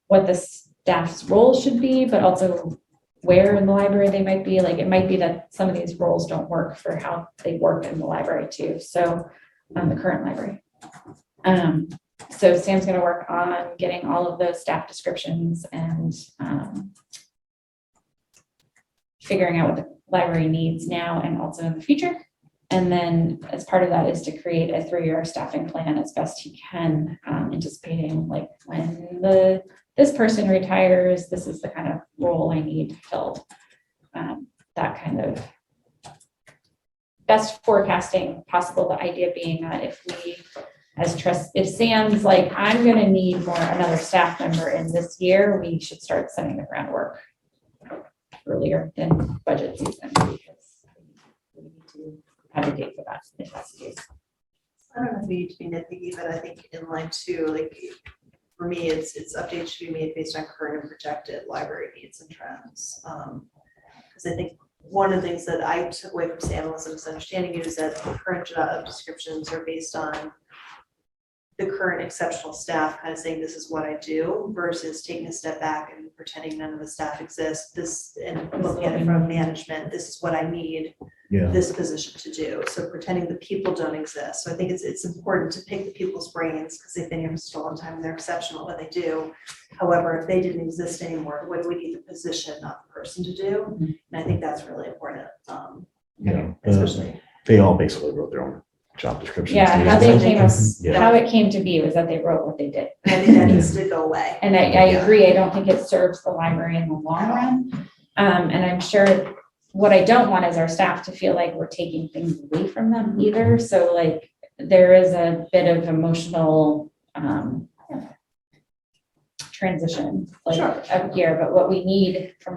what the staff's role should be, but also where in the library they might be. Like it might be that some of these roles don't work for how they work in the library too. So the current library. So Sam's going to work on getting all of those staff descriptions and figuring out what the library needs now and also in the future. And then as part of that is to create a 3-year staffing plan as best he can, anticipating like when this person retires, this is the kind of role I need filled. That kind of best forecasting possible. The idea being that if we if Sam's like, I'm gonna need another staff member in this year, we should start setting the groundwork earlier than budget season, because we need to advocate for that, if that's the case. I don't know if we need to be nitpicky, but I think in line two, like, for me, it's updates should be made based on current and projected library needs and trends. Because I think one of the things that I took away from Sam was a misunderstanding is that the current job descriptions are based on the current exceptional staff kind of saying, this is what I do, versus taking a step back and pretending none of the staff exists, and looking at it from management, this is what I need Yeah. this position to do. So pretending the people don't exist. So I think it's important to pick the people's brains, because they've been here for such a long time and they're exceptional at what they do. However, if they didn't exist anymore, what do we need the position, not the person, to do? And I think that's really important, Yeah. especially. They all basically wrote their own job descriptions. Yeah, too. how they Yeah. how it came to be was that they wrote what they did. And I think that needs to go away. And I agree, I don't think it serves the library in the long run. And I'm sure, what I don't want is our staff to feel like we're taking things away from them either. So like, there is a bit of emotional transition like up here, but what we need for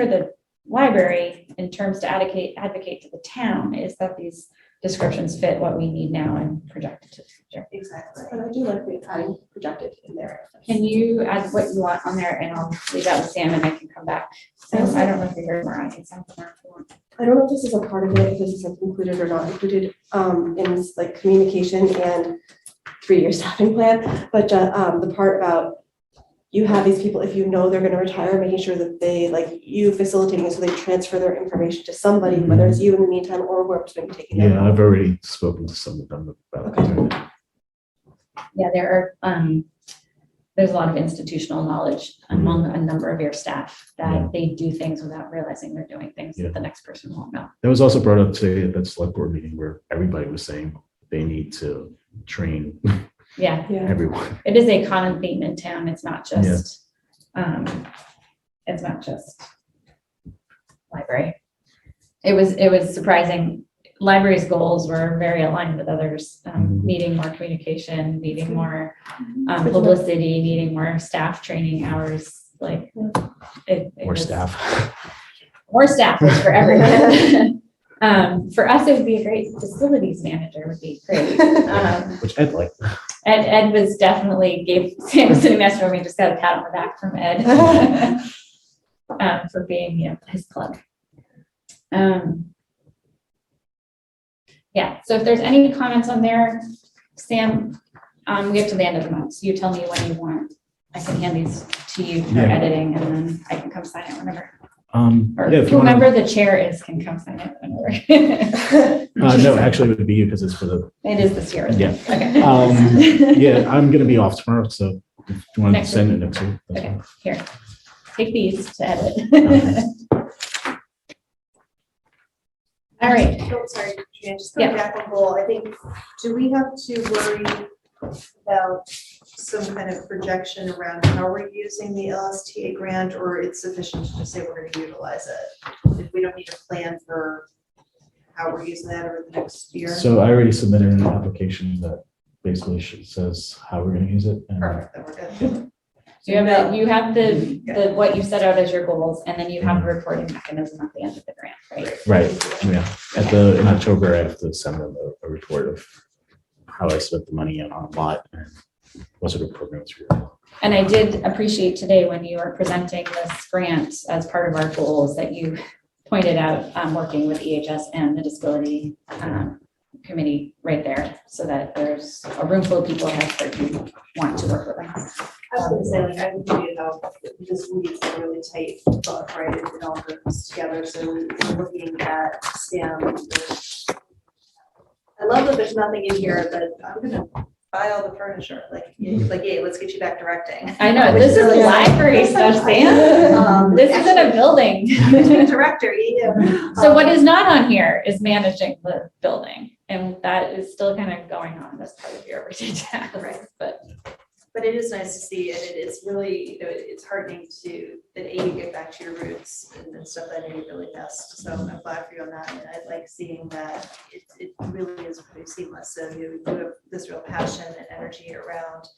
the library in terms to advocate to the town is that these descriptions fit what we need now and projected to the future. Exactly. And I do like the adding projected in there. Can you add what you want on there, and I'll leave that with Sam and I can come back. So I don't know if you heard more, I can send more if you want. I don't know if this is a part of it, if this is included or not included, in like communication and 3-year staffing plan, but, the part about you have these people, if you know they're gonna retire, making sure that they, like, you facilitating it so they transfer their information to somebody, whether it's you in the meantime or whoever's been taking their Yeah, role. I've already spoken to some of them about that. Yeah, there are, there's a lot of institutional knowledge among a number of your staff that Yeah. they do things without realizing they're doing things Yeah. that the next person won't know. That was also brought up today at that select board meeting where everybody was saying they need to train Yeah, Yeah, everyone. it is a common theme in town. It's not just, library. It was surprising. Library's goals were very aligned with others, needing more communication, needing more publicity, needing more staff training hours, like. More staff. More staff is for everyone. For us, it would be a great facilities manager would be great. Which Ed liked. Ed was definitely Sam was sitting next to me, just got a pat on the back from Ed. For being, his plug. Yeah, so if there's any comments on there, Sam, we have to the end of the month, so you tell me when you want. I can hand these to you for Yeah. editing, and then I can come sign it whenever. Or Yeah, if you wanna- whomever the chair is can come sign it whenever. No, actually it would be you because it's for the, It is this year, isn't it? Okay. yeah, I'm gonna be off tomorrow, so if you want to Next send it next week. that's Okay, fine. here, take these to edit. All right, Oh, sorry, Jan, just Yeah. going back on goal, I think, do we have to worry about some kind of projection around how we're using the LSTA grant, or it's sufficient to just say we're gonna utilize it? If we don't need to plan for how we're using that over the next year? So I already submitted an application that basically says how we're gonna use it. and- Perfect, then we're good. so you have the what you set out as your goals, and then you have a reporting mechanism at the end of the grant, right? Right, yeah. In October, I have to send them a report of how I spent the money on a lot and what sort of programs we're on. And I did appreciate today when you were presenting this grant as part of our goals that you pointed out, working with EHS and the disability committee right there, so that there's a room full of people out there who want to work with them. I was gonna say, like, I would agree how this needs a really tight book, right, it all goes together, so we're looking at STEM. I love that there's nothing in here that I'm gonna buy all the furniture, yeah, let's get you back directing. I know, this is library stuff, Sam. This isn't a building. Director, yeah. So what is not on here is managing the building, and that is still kind of going on as part of your everyday task, right? But But it is nice to see, and it is really, it's heartening that you get back to your roots and stuff that I know you really missed. So I'm glad for you on that, and I like seeing that it really is pretty seamless. So you have this real passion and energy around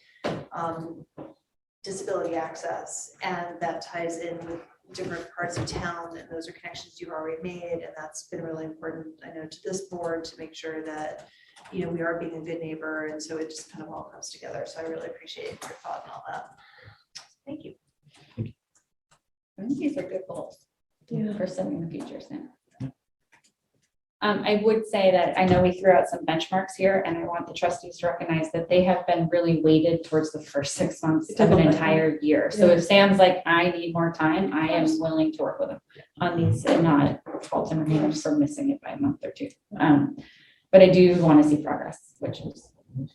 disability access, and that ties in with different parts of town, and those are connections you've already made, and that's been really important, I know, to this board to make sure that we are being a good neighbor, and so it just kind of all comes together. So I really appreciate your thought and all that. Thank you. I think these are good goals Yeah. for something in the future soon. I would say that I know we threw out some benchmarks here, and I want the trustees to recognize that they have been really weighted towards the first 6 months of an entire year. So if Sam's like, I need more time, I am willing to work with him on these and not fault him or him for missing it by a month or two. But I do want to see progress, which is,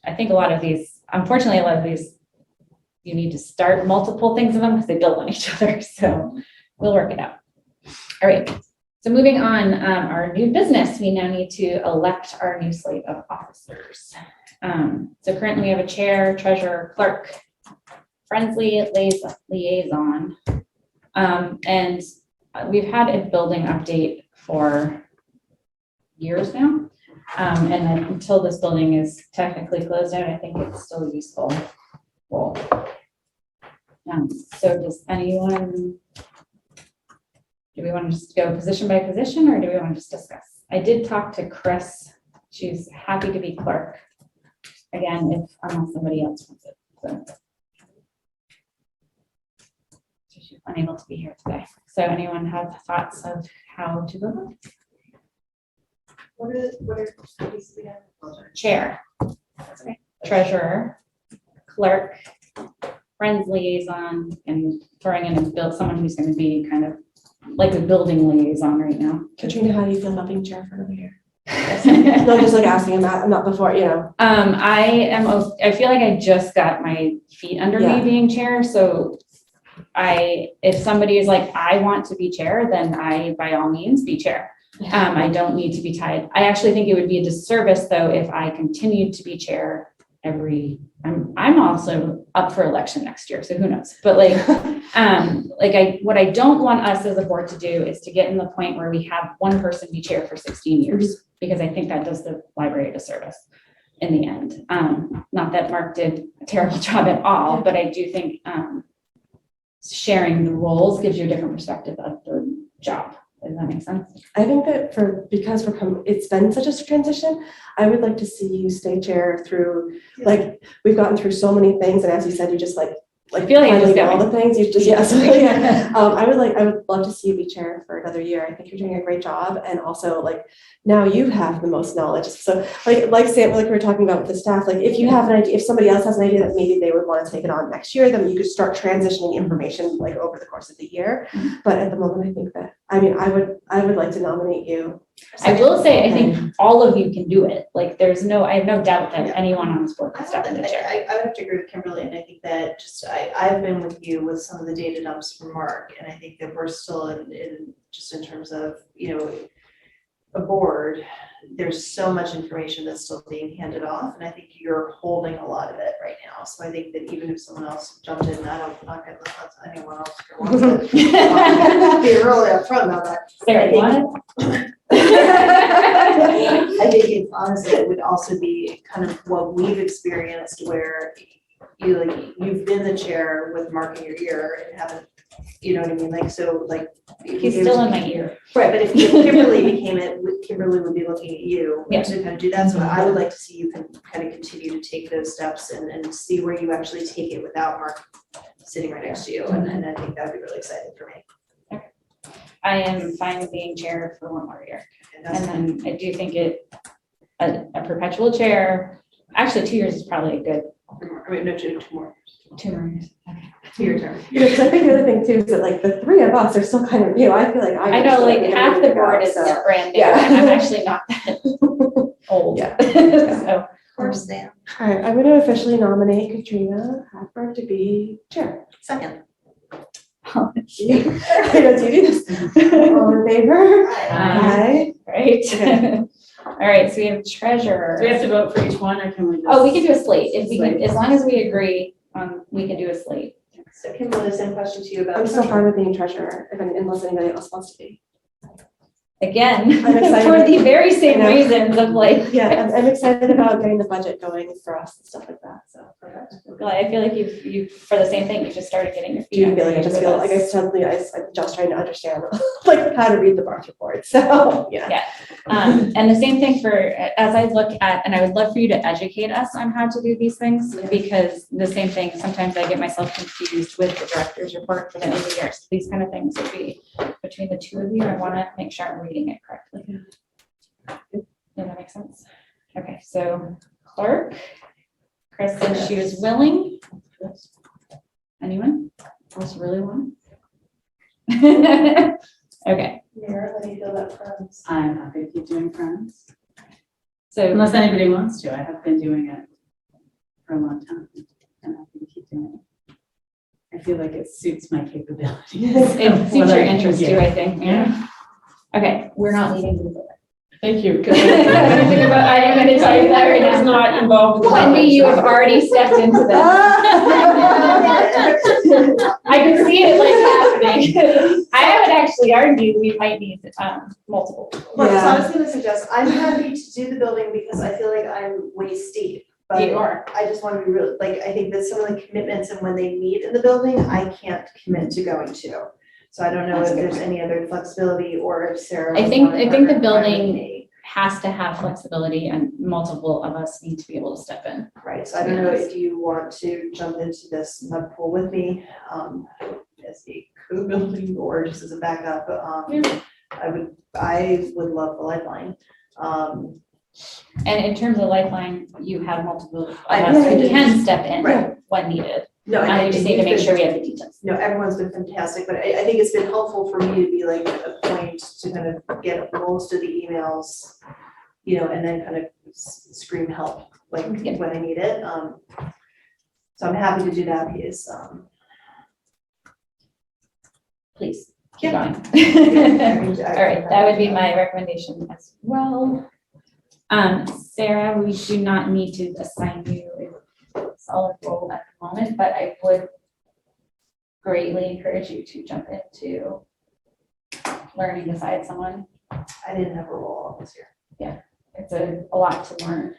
I think a lot of these, unfortunately, a lot of these, you need to start multiple things in them because they build on each other. So we'll work it out. All right. So moving on, our new business, we now need to elect our new slate of officers. So currently we have a chair, treasurer, clerk, friendly liaison. And we've had a building update for years now. And then until this building is technically closed out, I think it's still a useful role. So does anyone, do we want to just go position by position, or do we want to just discuss? I did talk to Chris. She's happy to be clerk. Again, unless somebody else wants it. So she's unable to be here today. So anyone have thoughts of how to vote? What are these again? Chair, treasurer, clerk, friends liaison, and throwing in someone who's going to be kind of like a building liaison right now. Katrina, how do you feel about being chair for another year? No, just like asking about, not before, I feel like I just got my feet under me being chair. So if somebody is like, I want to be chair, then I, by all means, be chair. I don't need to be tied. I actually think it would be a disservice though, if I continued to be chair I'm also up for election next year. So who knows, but what I don't want us as a board to do is to get in the point where we have one person be chair for 16 years, because I think that does the library a disservice in the end. Not that Mark did a terrible job at all, but I do think sharing the roles gives you a different perspective of the job. Does that make sense? I think that because it's been such a transition, I would like to see you stay chair through, we've gotten through so many things, and as you said, you just I feel like you all the things you just I would love to see you be chair for another year. I think you're doing a great job, and also now you have the most knowledge. So Sam, we were talking about with the staff, if you have an idea, if somebody else has an idea that maybe they would want to take it on next year, then you could start transitioning information over the course of the year. But at the moment, I think that I would like to nominate you. I will say, I think all of you can do it. I have no doubt that anyone on this board can step in the chair. I would have to agree with Kimberly, and I think that I've been with you with some of the data dumps from Mark, and I think that we're still in terms of, a board, there's so much information that's still being handed off, and I think you're holding a lot of it right now. So I think that even if someone else jumped in, I'm not going to let anyone else be really upfront about that. Sarah, you want it? I think it honestly, it would also be kind of what we've experienced, where you've been the chair with Mark in your ear and haven't, you know what I mean? He's still in my ear. Right, but if Kimberly became it, Kimberly would be looking at you Yeah. to kind of do that. So I would like to see you can kind of continue to take those steps and see where you actually take it without Mark sitting right next to you. And I think that would be really exciting for me. I am fine with being chair for one more year. And then I do think a perpetual chair, actually 2 years is probably a good. No, 2 more. 2 more years. Okay. 2-year term. Because I think the other thing too is that the three of us are still kind of new. I feel like I know half the board is brand new. Yeah. And I'm actually not that old. Yeah. So, Of course, Sam. All right, I'm going to officially nominate Katrina Happer to be chair. Second. Do you do this? All in favor? Aye. Right. All right, so we have treasurer. Do we have to vote for each one, or can we just? Oh, we could do a slate if we can, as long as we agree we can do a slate. So Kimberly, the same question to you about. I'm still fine with being treasurer, unless anybody else wants to be. Again, I'm excited. for the very same I know. reasons of like. Yeah, I'm excited about getting the budget going for us and stuff like that, so. Well, I feel like you for the same thing, you just started getting your Do you feet. feel like I just feel like I'm just trying to understand like how to read the Barnes report, so, yeah. And the same thing for, as I look at, and I would love for you to educate us on how to do these things, because the same thing, sometimes I get myself confused with the director's report for the end of the year. So these kind of things would be between the two of you. I want to make sure I'm reading it correctly. Does that make sense? Okay, so clerk, Chris said she was willing. Anyone else really want? Okay. Mira, how do you feel about friends? I'm happy to keep doing Friends, So unless anybody wants to. I have been doing it for a long time, and I'm happy to keep doing it. I feel like it suits my capabilities. it suits your interest too, I think. Yeah. Okay, we're not leaving the building. Thank you. 'Cause I am going to tell you that it's not involved. with Wendy, you have already stepped into this. I can see it like happening. I would actually argue we might need multiple. Well, so Yeah. I was gonna suggest, I'm happy to do the building because I feel like I'm way steep. But You are. I just want to be real, like, I think that some of the commitments and when they meet in the building, I can't commit to going to. So I don't know That's if a good there's any other flexibility or if Sarah. I would think- wanna I think the partner with building- me. Has to have flexibility, and multiple of us need to be able to step in. Right, so I don't know if you want to jump into this mud pool with me, as a co-building or just as a backup, I would love the lifeline. And in terms of Lifeline, you have multiple of I us know, who I can step in Right. when needed. No, Now we just need to make sure we have. have the details. No, everyone's been fantastic, but I think it's been helpful for me to be like a point to kind of get most of the emails, and then kind of scream help, like Yeah. when I need it. So I'm happy to do that piece. Please keep Yeah. going. All right, that would be my recommendation as well. Sarah, we do not need to assign you a solid role at the moment, but I would greatly encourage you to jump into learning beside someone. I didn't have a role all this year. It's a lot to learn.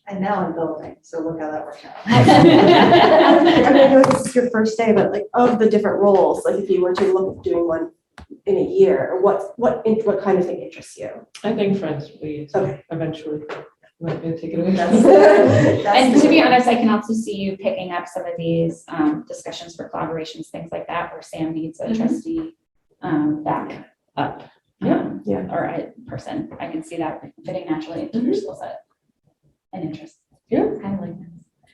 And now I'm building, so look how that worked out. I know this is your first day, but like of the different roles, like if you were to look at doing one in a year, what kind of thing interests you? I think friends, please, Okay. eventually. I'm not gonna take it away. And to be honest, I can also see you picking up some of these discussions for collaborations, things like that, where Sam needs a trustee back up. Yeah. Or a person. I can see that fitting naturally into your skill set and interest. Yeah. It's kind of like this.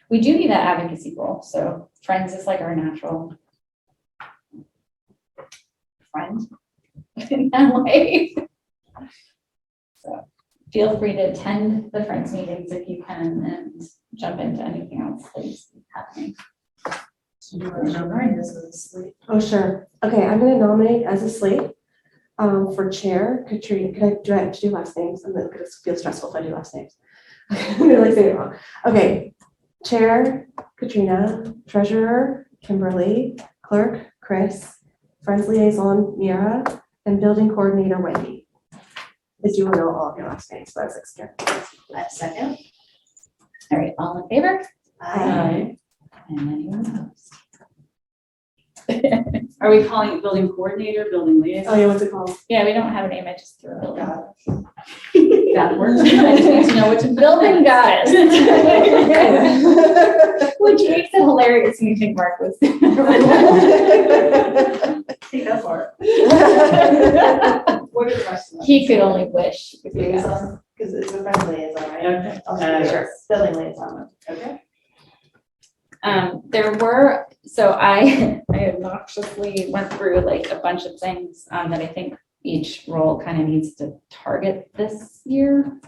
We do need that advocacy role, so friends is like our natural friend in that way. So feel free to attend the friends meetings if you can and jump into anything else that's happening. Do you want to nominate this as a slate? Oh, sure. Okay, I'm gonna nominate as a slate for chair, Katrina. Do I have to do last names? I'm gonna feel stressful if I do last names. I'm gonna like say it wrong. Okay, chair, Katrina, treasurer, Kimberly, clerk, Chris, friends liaison, Mira, and building coordinator, Wendy. As you will know all of your last names, so that's like Second. All right, all in favor? Aye. And anyone opposed? Are we calling it building coordinator, building liaison? Oh, yeah, what's it called? Yeah, we don't have a name, I just threw a building. That works. I just need to know which building goddess. Which makes it hilarious when you think Mark was. Take that far. What are the rest of them? He could only wish. he could do that. Liaison, because it's a friend liaison, right? Okay. I'll be sure, building liaison, okay? There were, so I obnoxiously went through like a bunch of things that I think each role kind of needs to target this year.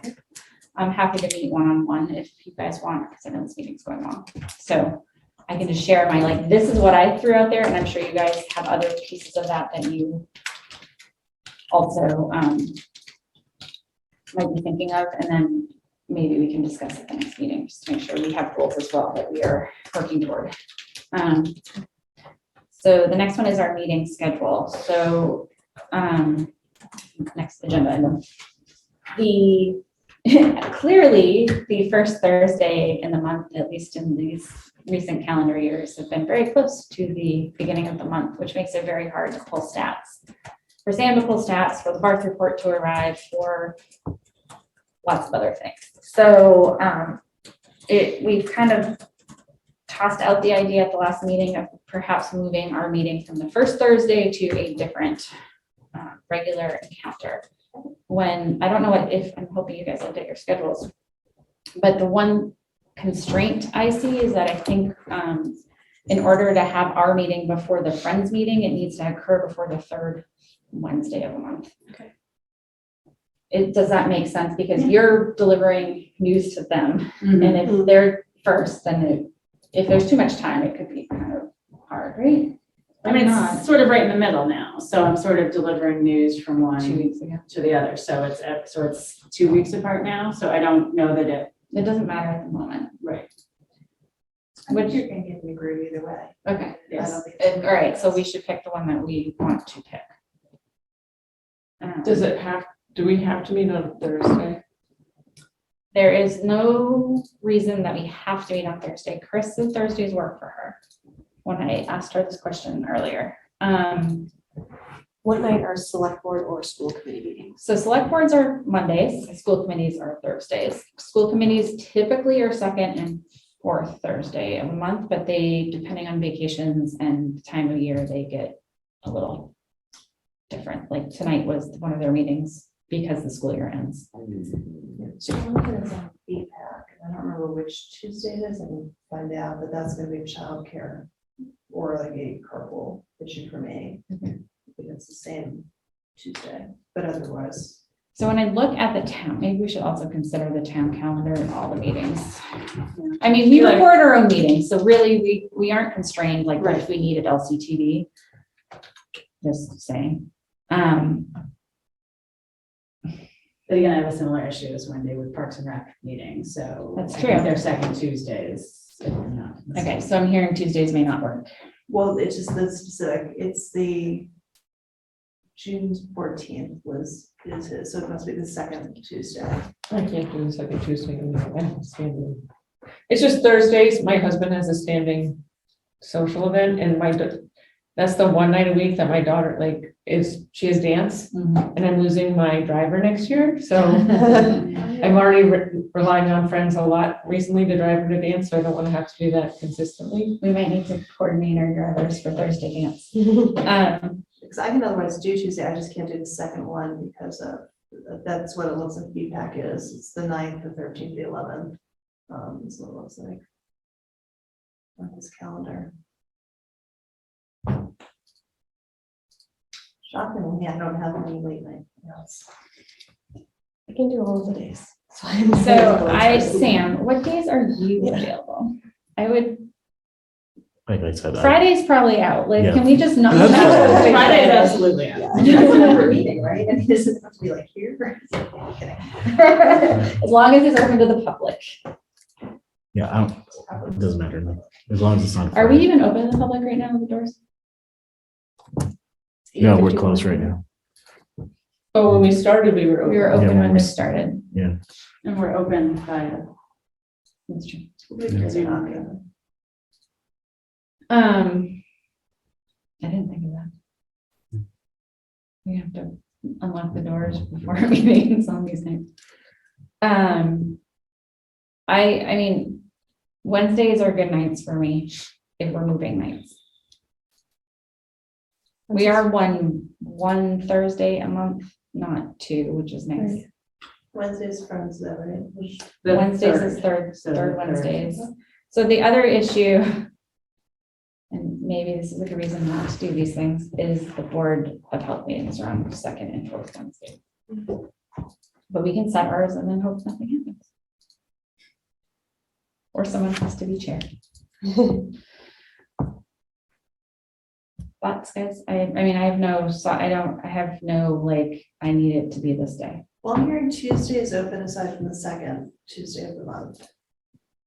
I'm happy to meet one-on-one if you guys want, because I know this meeting's going on. So I can just share my, like, this is what I threw out there, and I'm sure you guys have other pieces of that that you also might be thinking of, and then maybe we can discuss at the next meeting, just to make sure we have goals as well that we are working toward. So the next one is our meeting schedule. So, next agenda item. Clearly, the first Thursday in the month, at least in these recent calendar years, have been very close to the beginning of the month, which makes it very hard to pull stats. For Sam to pull stats, for the BART report to arrive, for lots of other things. So we've kind of tossed out the idea at the last meeting of perhaps moving our meeting from the first Thursday to a different regular encounter. When, I don't know if, I'm hoping you guys looked at your schedules, but the one constraint I see is that I think in order to have our meeting before the Friends meeting, it needs to occur before the third Wednesday of the month. Okay. Does that make sense? Because you're delivering news to them, Mhm. and if they're first, then if there's too much time, it could be kind of hard, right? I mean, Not it's sort of right in the middle now, so I'm sort of delivering news from 2 one weeks ago. to the other, so it's 2 weeks apart now, so I don't know that It doesn't matter at the moment. right. Which you're gonna get me agree either way. Okay. Yes. I don't think- All right, so we should pick the one that we want to pick. Do we have to meet on Thursday? There is no reason that we have to meet on Thursday. Chris said Thursdays work for her when I asked her this question earlier. What night are select board or school committee meetings? So select boards are Mondays, school committees are Thursdays. School committees typically are second and fourth Thursday of the month, but they, depending on vacations and time of year, they get a little different. Like tonight was one of their meetings because the school year ends. So one of it is on feedback, and I don't remember which Tuesday it is, and find out, but that's gonna be childcare or like a carpool issue for me. I think it's the same Tuesday, but otherwise. So when I look at the town, maybe we should also consider the town calendar and all the meetings. I mean, we record our own meetings, so really we aren't constrained like what if we needed LCTV. Just saying. But again, I have a similar issue as Wendy with Parks and Rec meetings, so. That's I think true. Their second Tuesdays. if they're not. Okay, so I'm hearing Tuesdays may not work. Well, it's just the specific, it's the June 14th is his, so it must be the second Tuesday. I can't do the second Tuesday. It's just Thursdays. My husband has a standing social event and that's the one night a week that my daughter she has dance and I'm losing my driver next year. So I'm already relying on friends a lot recently to drive her to dance. So I don't want to have to do that consistently. We might need to coordinate our drivers for Thursday dance. Because I can otherwise do Tuesday, I just can't do the second one because of, that's what it looks like feedback is. It's the 9th, the 13th, the 11th. Is what it looks like on his calendar. Shockingly, I don't have any late night else. I can do all of the days. So Sam, what days are you available? I would, Like I said, Friday's probly out. Like, Yeah. can we just not? That's Friday is absolutely out. We're meeting, right? I mean, does it have to be like here? Kidding. As long as it's open to the public. yeah, it doesn't matter. As long as it's not. Are we even open to the public right now, the doors? No, we're closed right now. But when we started, we were We were open. Yeah, open when when we- this started. And we're open by. That's true. Because you're not gonna- I didn't think of that. We have to unlock the doors before our meetings on these nights. I mean, Wednesdays are good nights for me if we're moving nights. We are one Thursday a month, not two, which is nice. Wednesday's friends though, right? the Wednesdays is third. So the third third. Wednesdays. So the other issue, and maybe this is a good reason not to do these things, is the Board of Health meetings are on second and fourth Wednesday. But we can set ours and then hope nothing happens. Or someone has to be chair. Thoughts, guys? I mean, I have no, I have no, like, I need it to be this day. Well, I'm hearing Tuesday is open aside from the second Tuesday of the month.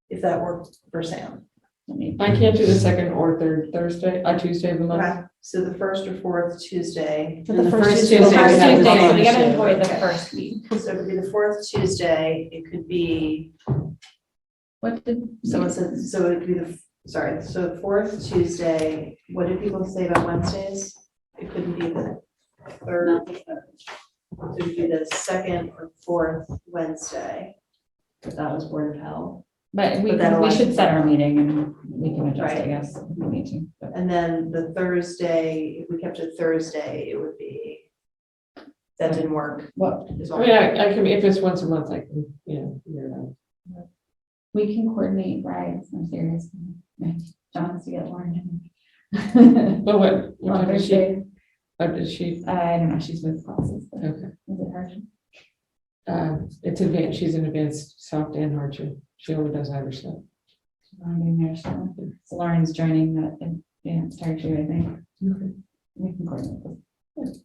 If that worked for Sam. I can't do the second or third Thursday, Tuesday of the month. Okay, so the first or fourth Tuesday. But And the the first first Tuesday The Tuesday first we have Tuesday, so we gotta membership. avoid the Okay. first week. So it could be the fourth Tuesday, it could be, What did? so it could be so fourth Tuesday, what did people say about Wednesdays? It couldn't be the third, Not the third. so it could be the second or fourth Wednesday. If that was Board of Health. But we, But that'll we should actually- set our meeting and we can adjust, I Right. guess, if we need to. But And then the Thursday, if we kept it Thursday, it would be, that didn't work. What, as I well. mean, I can, if it's once a month, I can, figure it out. we can coordinate rides, I'm serious. John has to get Lauren. But what On time is she? Thursday, Is she, I don't know, she's with classes. but okay. Is it her? It's advanced, she's in advanced soft and hardship. She only does Irish stuff. Lauren being there, so Lauren's joining that advanced hardship, I think. We can coordinate this.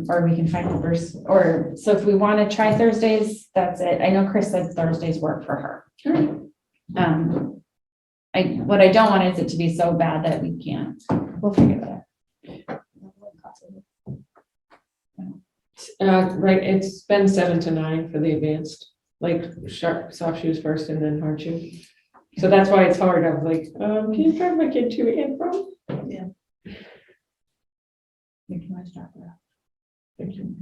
Or we can find the first, or, so if we want to try Thursdays, that's it. I know Chris said Thursdays work for her. What I don't want is it to be so bad that we can't. We'll figure that out. Right, it's been 7 to 9 for the advanced, like sharp, soft shoes first and then hard shoe. So that's why it's hard. I'm like, can you drive my kid to and from? We can always drop her off. Thank you.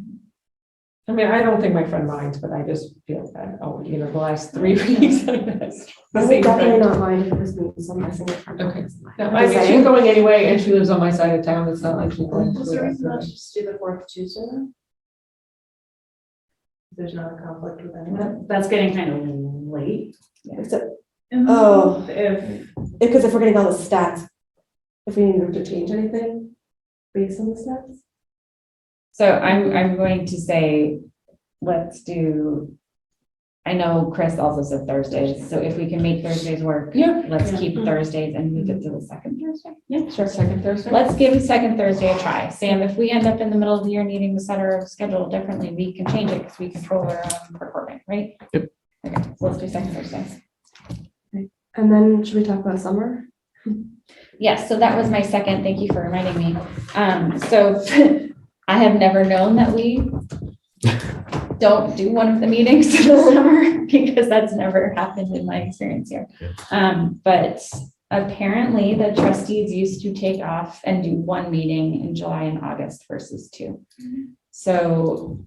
I mean, I don't think my friend minds, but I just feel that, the last 3 weeks. I missed the I would same definitely thing. not mind if it was me, so I'm guessing it's from. Okay. No, I mean, she's going anyway, and she lives on my side of town. It's not like she's going. Is there a reason not to just do the fourth Tuesday then? There's not a conflict with anyone. That's getting kind of late. Except, oh, If, because if we're getting all the stats, if we need to change anything based on the stats? So I'm going to say, let's do, I know Chris also said Thursdays, so if we can make Thursdays work. Yeah. Let's keep Thursdays and move it to the second Thursday. Yeah, sure, second Thursday. Let's give second Thursday a try. Sam, if we end up in the middle of the year needing to set our schedule differently, we can change it because we control our own recording, right? Yep. Okay, so let's do second Thursday. And then should we talk about summer? Yes, so that was my second, thank you for reminding me. So I have never known that we don't do one of the meetings in the summer because that's never happened in my experience here. But apparently the trustees used to take off and do one meeting in July and August versus 2. So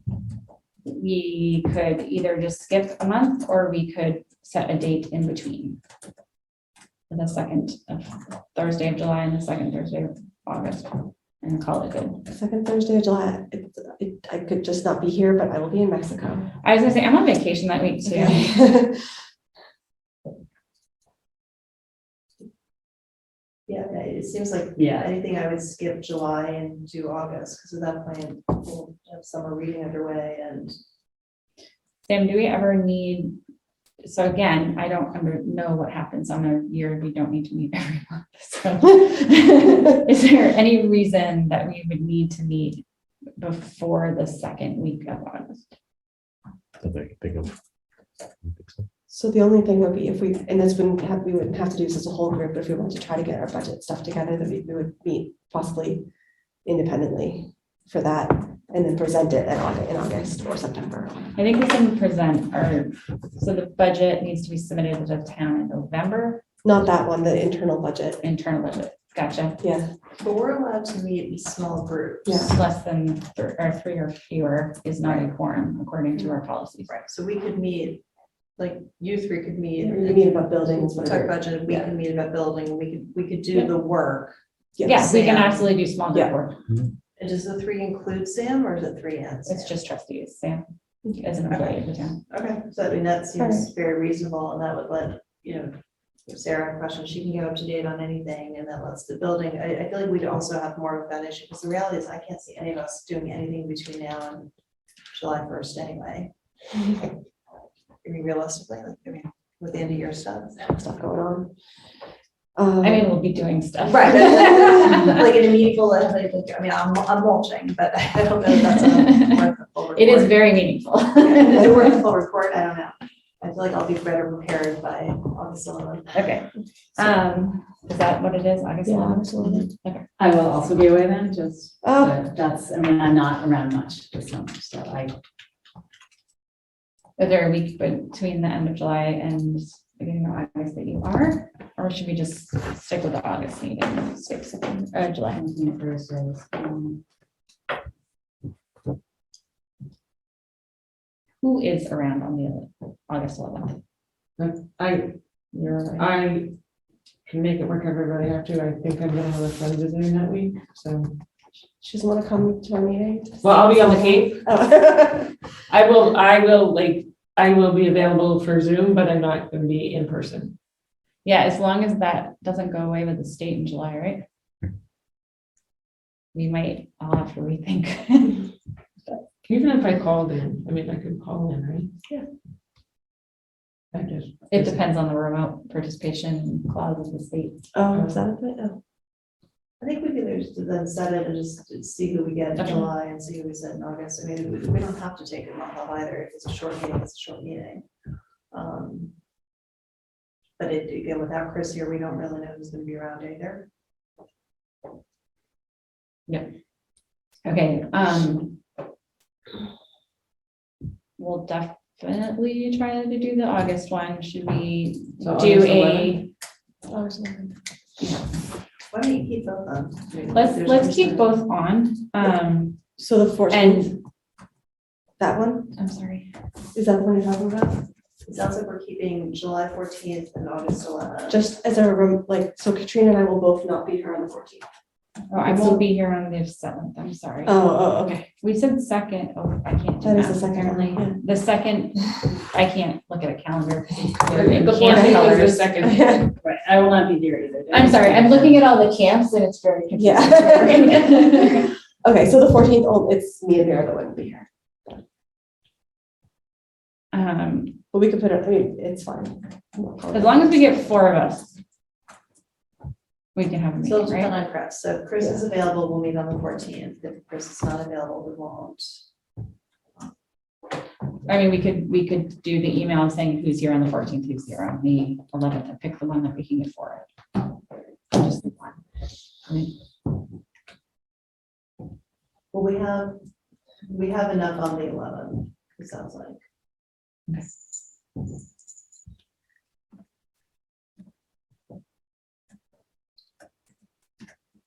we could either just skip a month or we could set a date in between. The second of Thursday of July and the second Thursday of August and call it good. Second Thursday of July, I could just not be here, but I will be in Mexico. I was gonna say, I'm on vacation that week too. Okay. Yeah, it seems like yeah, anything I would skip July and do August, because at that point we'll have summer reading underway and. Sam, do we ever need, so again, I don't know what happens on a year we don't need to meet every month. So is there any reason that we would need to meet before the second week of August? That I can think of. I don't think so. So the only thing would be if we, and this wouldn't have, we wouldn't have to do this as a whole group, but if we wanted to try to get our budget stuff together, that we would meet possibly independently for that and then present it in August or September. I think we can present our, so the budget needs to be submitted to the town in November, Not that one, the internal budget. internal budget, gotcha. Yeah, But we're allowed to meet in small groups. Yeah. Less than or 3 or fewer is not a quorum according to our policies. Right, so we could meet, like you three could meet. you mean about buildings, Talk whatever. budget, we can meet about building, we could do the work. Yes, we can Sam. absolutely do small group Yeah. work. And does the 3 include Sam or is it 3 and Sam? It's just trustees, Sam, as an employee of the town. Okay, so I mean, that seems very reasonable and that would let, if Sarah had questions, she can get up to date on anything and that lets the building, I feel like we'd also have more of that issue because the reality is I can't see any of us doing anything between now and July 1st anyway. I mean, realistically, with the end of year stuff. Stuff going on. I mean, we'll be doing stuff. Right, like in a meaningful, I mean, I'm mulching, but I don't know if that's worth the full report. It is very meaningful. Is it worth the full report? I don't know. I feel like I'll be better prepared by August 11th. Okay. Is that what it is? August Yeah, 11th? absolutely. Okay. I will also be away then, just, Oh. but that's, I mean, I'm not around much this summer, so Is there a week between the end of July and beginning of August that you are? Or should we just stick with the August meeting, July? Thursdays. Who is around on the August 11th? You're I can make it work, everybody have to. I think I'm gonna have a friend visiting that week, so. She doesn't want to come to our meeting. Well, I'll be on the Cape. Oh. I will be available for Zoom, but I'm not gonna be in person. Yeah, as long as that doesn't go away with the state in July, right? We might all have to rethink. Even if I called in, I mean, I could call in, right? Yeah. I just. It depends on the remote participation clause of the state. Oh, is that a bit? Oh. I think we can just then set it and just see who we get in Okay. July and see who we set in August. I mean, we don't have to take a month off either. If it's a short meeting, it's a short meeting. But again, without Chris here, we don't really know who's gonna be around either. Okay, we'll definitely try to do the August one. Should we So do August a, 11th? Why don't you keep both on? I mean, let's there's keep no- both on. So the 14th, And, that one, I'm sorry. is that the one you're talking about? It sounds like we're keeping July 14th and August 11th. Just as a, so Katrina and I will both not be here on the 14th. Oh, I won't be here on the 7th. I'm sorry. Oh, okay. We said second. Oh, I can't do That is that. the second one, Apparently, yeah. the second, I can't look at a calendar. The The 14th camp is the colors. second. Right, I will not be there either. I'm sorry, I'm looking at all the camps and it's very confusing. Yeah. Okay, so the 14th, it's me and Mira that wouldn't be here. But we could put it, I mean, it's fine. As long as we get 4 of us, we can have a So meeting, it's depend right? on Chris. So if Chris is available, we'll meet on the 14th. If Chris is not available, we won't. I mean, we could do the email saying who's here on the 14th, who's here on the 11th, and pick the one that we can get for it. Just the one. I mean, Well, we have enough on the 11th, it sounds like.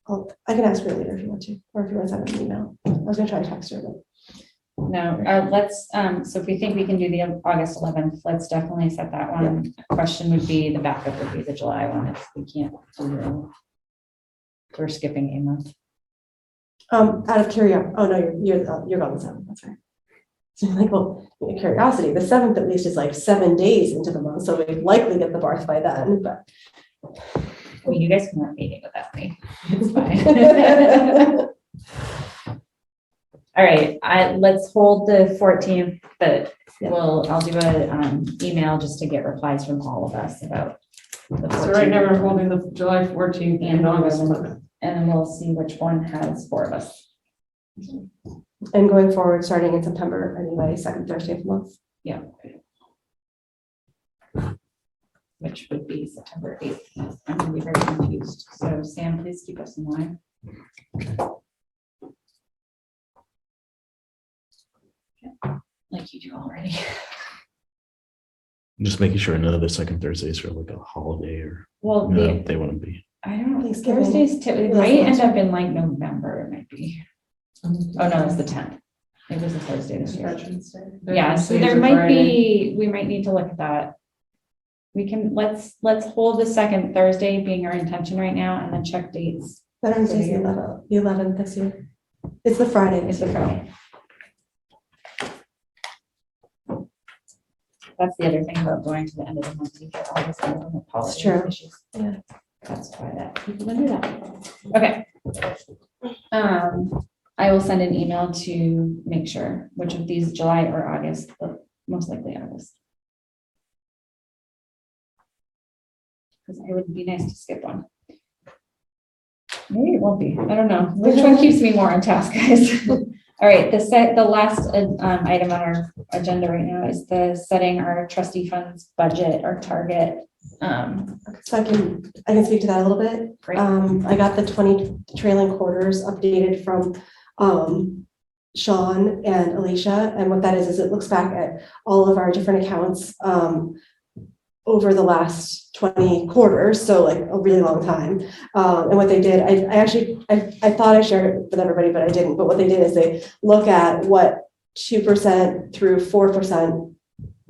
okay. I can ask her later if you want to, or if you want to send an email. I was gonna try to text her, but. No, let's, so if we think we can do the August 11th, let's definitely set that one. Question would be, the backup would be the July one if we can't do. We're skipping a month. Out of curiosity, oh no, you're gone the 7th, that's right. So like, well, curiosity, the 7th at least is like 7 days into the month, so we'd likely get the Barth by then, but. Well, you guys can work meeting without me. It's fine. All right, let's hold the 14th, but I'll do a email just to get replies from all of us about the 14th. So right now we're holding the July 14th and August 11th. And then we'll see which one has 4 of us. And going forward, starting in September anyway, second Thursday of the month. Yeah. Which would be September 8th. I'm gonna be very confused. So Sam, please keep us in line. Like you do already. Just making sure none of the second Thursdays are like a holiday or, Well, no, they want to be. I don't know, Thanksgiving. Thursdays, it might end up in like November, it might be. Oh, no, it's the 10th. It was a Thursday this year. Veterans Day. Yeah, so there might be, we might need to look at that. We can, let's hold the second Thursday being our intention right now and then check dates. Veterans Day is the 11th this year. It's the Friday. It's the Friday. That's the other thing about going to the end of the month. You get all this kind of policy true. issues. Yeah. That's why that people don't do that. Okay. I will send an email to make sure which of these, July or August, but most likely August. because it would be nice to skip one. Maybe it won't be, I don't know. Which one keeps me more on task, guys? All right, the last item on our agenda right now is the setting our trustee funds budget or target. So I can speak to that a little bit. Great. I got the 20 trailing quarters updated from Sean and Alicia, and what that is it looks back at all of our different accounts over the last 20 quarters, so like a really long time. And what they did, I thought I shared it with everybody, but I didn't. But what they did is they look at what 2% through 4%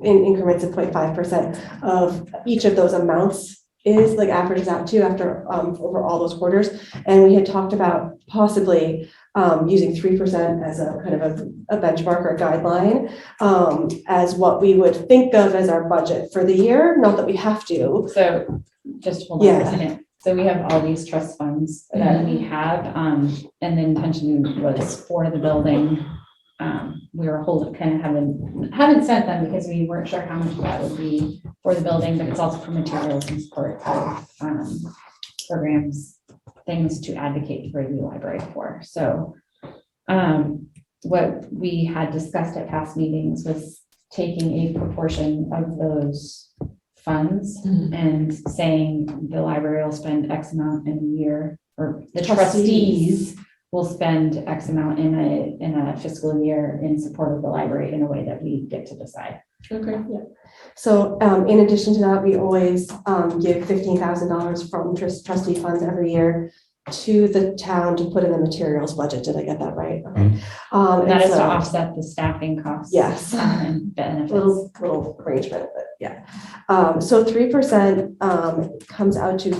in increments of 0.5% of each of those amounts is, like, averages out to after over all those quarters. And we had talked about possibly using 3% as a kind of a benchmark or guideline as what we would think of as our budget for the year. Not that we have to. So just hold on for a Yeah. second. So we have all these trust funds that we have, and the intention was for the building. We were haven't sent them because we weren't sure how much that would be for the building, but it's also for materials and support of programs, things to advocate for the library for. So what we had discussed at past meetings was taking a proportion of those funds and saying the library will spend X amount in a year, or the trustees will spend X amount in a fiscal year in support of the library in a way that we get to decide. Okay. So in addition to that, we always give $15,000 from trustee funds every year to the town to put in the materials budget. Did I get that right? Okay. That is to so- offset the staffing costs. Yes. And benefits. Little arrangement, but yeah. So 3% comes out to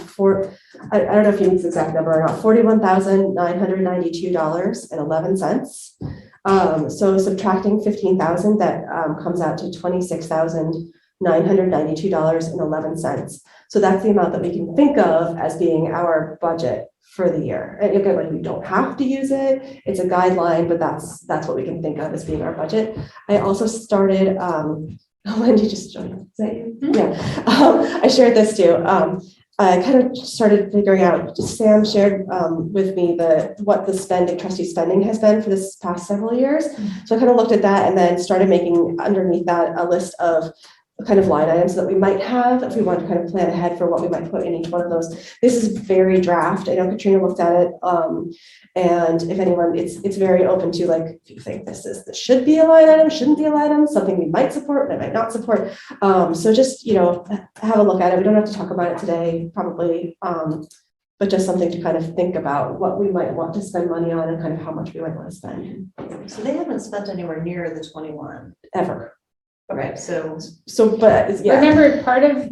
I don't know if you need the exact number or not, $41,992.11. So subtracting 15,000, that comes out to $26,992.11. So that's the amount that we can think of as being our budget for the year. And again, like, we don't have to use it. It's a guideline, but that's what we can think of as being our budget. I also started, Wendy just joined. Is that you? Yeah. I shared this too. I kind of started figuring out, Sam shared with me what the trustee spending has been for this past several years. So I kind of looked at that and then started making underneath that a list of kind of line items that we might have if we want to kind of plan ahead for what we might put in each one of those. This is very draft. I know Katrina looked at it. And if anyone, it's very open to, like, if you think this should be a line item, shouldn't be a line item, something we might support, but might not support. So just, have a look at it. We don't have to talk about it today, probably. But just something to kind of think about what we might want to spend money on and kind of how much we might want to spend So they haven't spent anywhere near the 21. ever. Okay, so But yeah. Remember, part of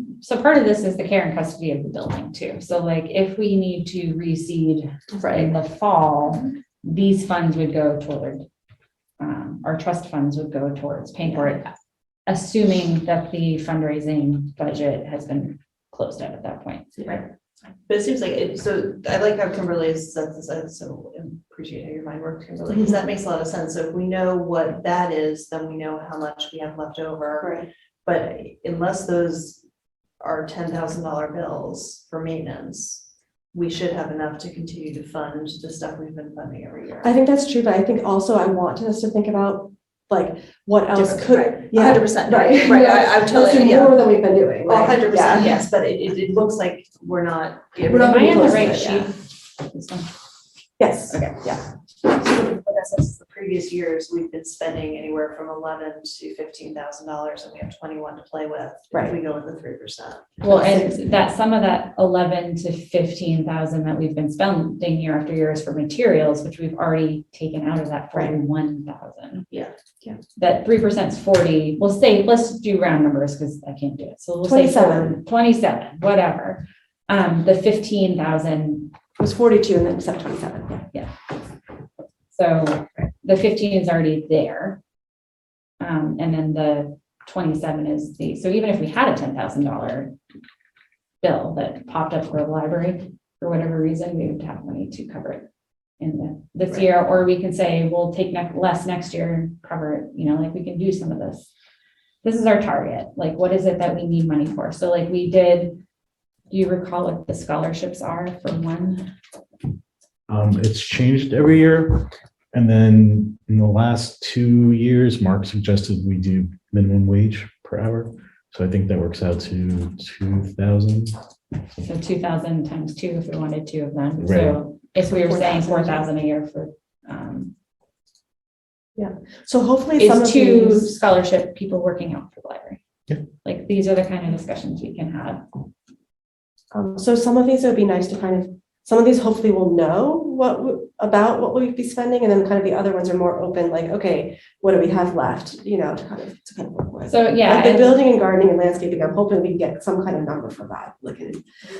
this is the care and custody of the building too. So like, if we need to reseed in the fall, these funds would go toward, our trust funds would go towards paying for it, assuming that the fundraising budget has been closed out at that point. right. But it seems like so I like how Kimberly has said this, so appreciate how your mind works, Kimberly, because that makes a lot of sense. So if we know what that is, then we know how much we have left over. Right. But unless those are $10,000 bills for maintenance, we should have enough to continue to fund the stuff we've been funding every year. I think that's true, but I think also I want us to think about, like, what else could, Right. yeah. 100%, Right. right. I would Let's do totally, yeah. more than we've been doing. right? 100%, Yeah. yes, but it looks like we're not. We're not Am I on the close to right it, sheet? yeah. This one? Yes. Okay. Yeah. Since the previous years, we've been spending anywhere from $11,000 to $15,000, and we have 21 to play with. Right. If we go with the 3%. Well, and that some of that 11 to 15,000 that we've been spending year after year is for materials, which we've already taken out of that 41,000. Yeah. Yeah. That 3% is 40. We'll say, let's do round numbers because I can't do it. So we'll say 27, whatever. The 15,000. It was 42 and then set 27. Yeah. So the 15 is already there. And then the 27 is so even if we had a $10,000 bill that popped up for the library, for whatever reason, we would have money to cover it in this year, or we can say, we'll take less next year and cover it, like we can do some of this. This is our target. Like, what is it that we need money for? So like we did Do you recall what the scholarships are for one? It's changed every year. And then in the last 2 years, Mark suggested we do minimum wage per hour. So I think that works out to 2,000. So 2,000 times 2 if we wanted 2 of them. Right. So if we were saying 4,000. 4,000 a year for, So hopefully some is of 2 these, scholarship people working out for the library. Yeah. Like, these are the kind of discussions we can have. so some of these would be nice to kind of, some of these hopefully will know about what we'd be spending, and then kind of the other ones are more open, like, okay, what do we have left, to kind of work with. So, yeah. Like the and- building and gardening and landscaping, I'm hoping we can get some kind of number for that,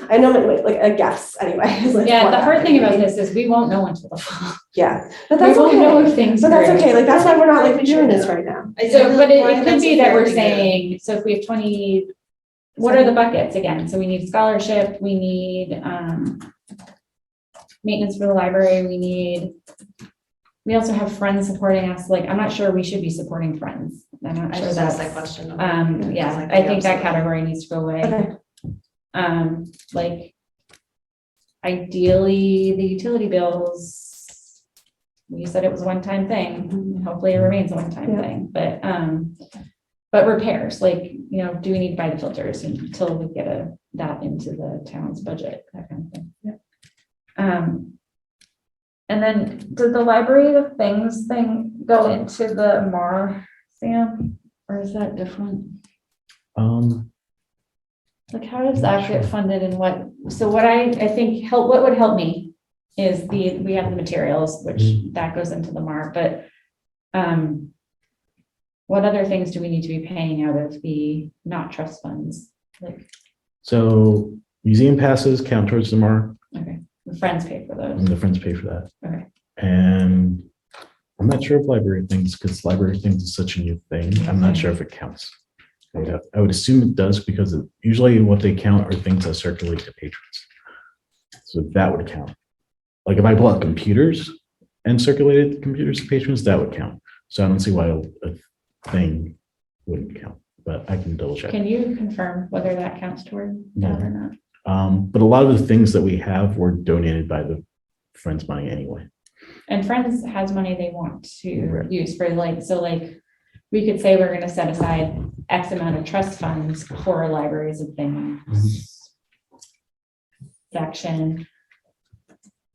I know, like a guess anyway. is like Yeah, what the that hard might thing be. about this is we won't know until the fall. Yeah, but We that's won't know if okay, things. but that's grow. okay, like, that's why we're not like We should doing this know. right now. So, but it Brian, could that's be a that we're fairly good- saying, so if we have 20, what are the buckets again? So we need scholarship, we need, maintenance for the library, we also have friends supporting us, like, I'm not sure we should be supporting friends. I'm not sure Just ask that that's, question. yeah, Like, I think that absolutely. category needs to go away. Okay, Like, ideally, the utility bills, we said it was a one-time thing, hopefully it remains a one-time Yeah. thing, but repairs, like, do we need to buy the filters until we get that into the town's budget, that kind of thing. And then did the library of things thing go into the MAR, Sam, or is that different? Like, how does that get funded and what, so what I think what would help me is we have the materials, which that goes into the MAR, but what other things do we need to be paying out of the not trust funds? Like, So museum passes count towards the MAR, okay, the friends pay for those. and the friends pay for that. Okay. And I'm not sure if library things, because library things is such a new thing. I'm not sure if it counts. I would assume it does, because usually what they count are things that circulate to patrons. So that would count. Like if I bought computers and circulated computers to patrons, that would count. So I don't see why a thing wouldn't count, but I can double check. Can you confirm whether that counts toward that or not? But a lot of the things that we have were donated by the Friends money anyway. And Friends has money they want to Right. use for we could say we're gonna set aside X amount of trust funds for libraries and things. Section.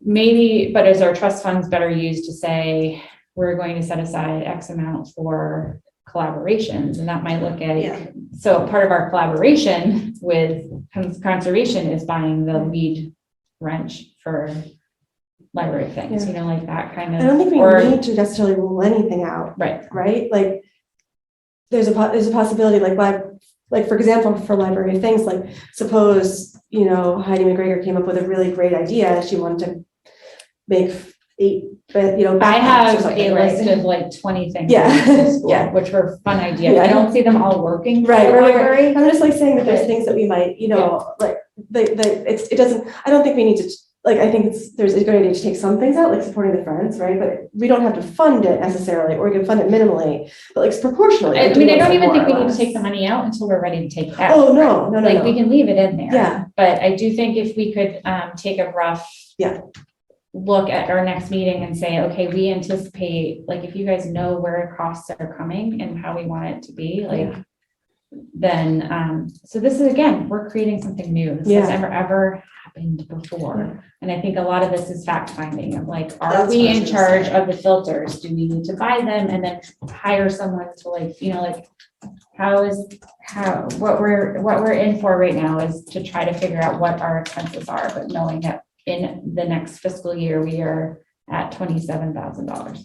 Maybe, but is our trust funds better used to say, we're going to set aside X amount for collaborations, and that might look Yeah. at, so part of our collaboration with conservation is buying the lead wrench for library things, like that kind of. I don't think we or- need to necessarily rule anything out, Right, right? Like, there's a possibility, like, for example, for library things, like, suppose, Heidi McGregor came up with a really great idea, she wanted to make 8, but, I backpacks or have something, a right? list of like 20 things. Yeah, in the school, yeah. Which were fun ideas. Yeah. I don't see them all working. for Right, the right, library. right. I'm just like saying that there's But- things that we might, like, it doesn't, I don't think we need to, like, I think there's a good idea to take some things out, like supporting the Friends, right? But we don't have to fund it necessarily, or we can fund it minimally, but like proportionally. I like, mean, I do don't it even think more we or need to take the less. money out until we're ready to take it out. Oh, no. Like, we can leave it in there. Yeah. But I do think if we could take a rough. Yeah. Look at our next meeting and say, okay, we anticipate, like, if you guys know where costs are coming and how we want it to be, like. Then, so this is, again, we're creating something new. This has Yeah. never, ever happened before. And I think a lot of this is fact finding of like, are That's we what I in was charge gonna of the filters? Do we need to buy them and then hire someone to like, what we're in for right now is to try to figure out what our expenses are, but knowing that in the next fiscal year, we are at $27,000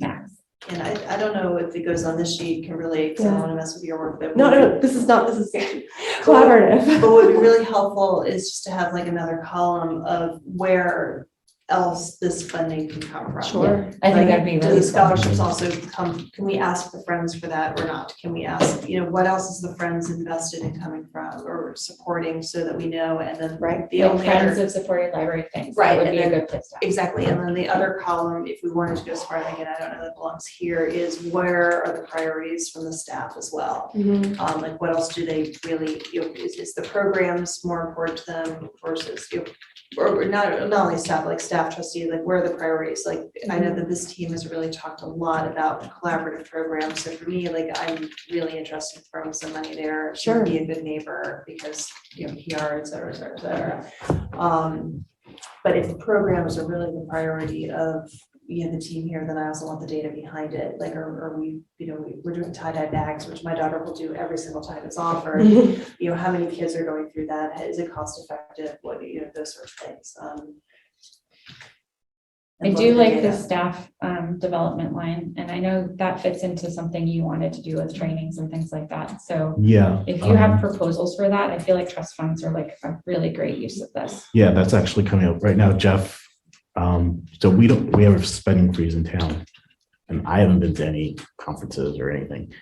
max. And I don't know if it goes on this sheet, Kimberly, because I don't want to mess with your work, but. No, this is collaborative. But what would be really helpful is just to have like another column of where else this funding can come from. Sure. I think Like, that'd be do really the fun. scholarships also come, can we ask the Friends for that or not? Can we ask, what else is the Friends invested in coming from or supporting so that we know, and then Right. the Like only friends other. of supporting library things. Right, That would and be a then- good place to. Exactly, and then the other column, if we wanted to go as far, again, I don't know that belongs here, is where are the priorities from the staff as well? Mhm. Like what else do they really, is the programs more important to them versus, or not only staff, like staff trustee, like where are the priorities? Like, I know that this team has really talked a lot about collaborative programs, so for me, like, I'm really interested in throwing some money there. to Sure. Be a good neighbor, because, PR, et cetera, et cetera, et cetera. But if the programs are really the priority of, the team here, then I also want the data behind it, like, are we, we're doing tie-dye bags, which my daughter will do every single time it's offered. How many kids are going through that? Is it cost effective? What, those sort of things. I and do look at like the data. staff development line, and I know that fits into something you wanted to do with trainings and things like that. So Yeah. if you have proposals for that, I feel like trust funds are like a really great use of this. Yeah, that's actually coming up right now, Jeff. So we have a spending freeze in town, and I haven't been to any conferences or anything,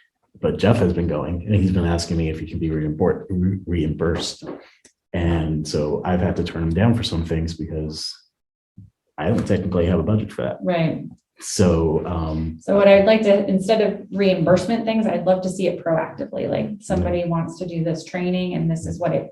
but Jeff has been going, and he's been asking me if he can be reimbursed. And so I've had to turn him down for some things because I don't technically have a budget for that. Right. So, So what I'd like to, instead of reimbursement things, I'd love to see it proactively, like somebody wants to do this training and this is what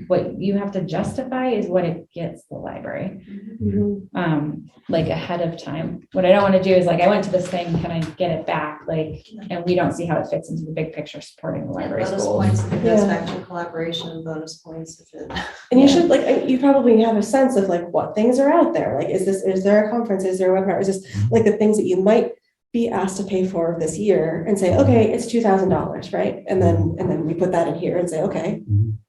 what you have to justify is what it gets the library. Mhm. Like ahead of time. What I don't want to do is like, I went to this thing, can I get it back? Like, and we don't see how it fits into the big picture supporting the library Bonus schools. points, if it goes Yeah. back to collaboration, bonus points if it. And you should, like, you probably have a sense of like what things are out there. Like, is there a conference? Is there a webinar? Is this like the things that you might be asked to pay for this year and say, okay, it's $2,000, right? And then we put that in here and say, okay,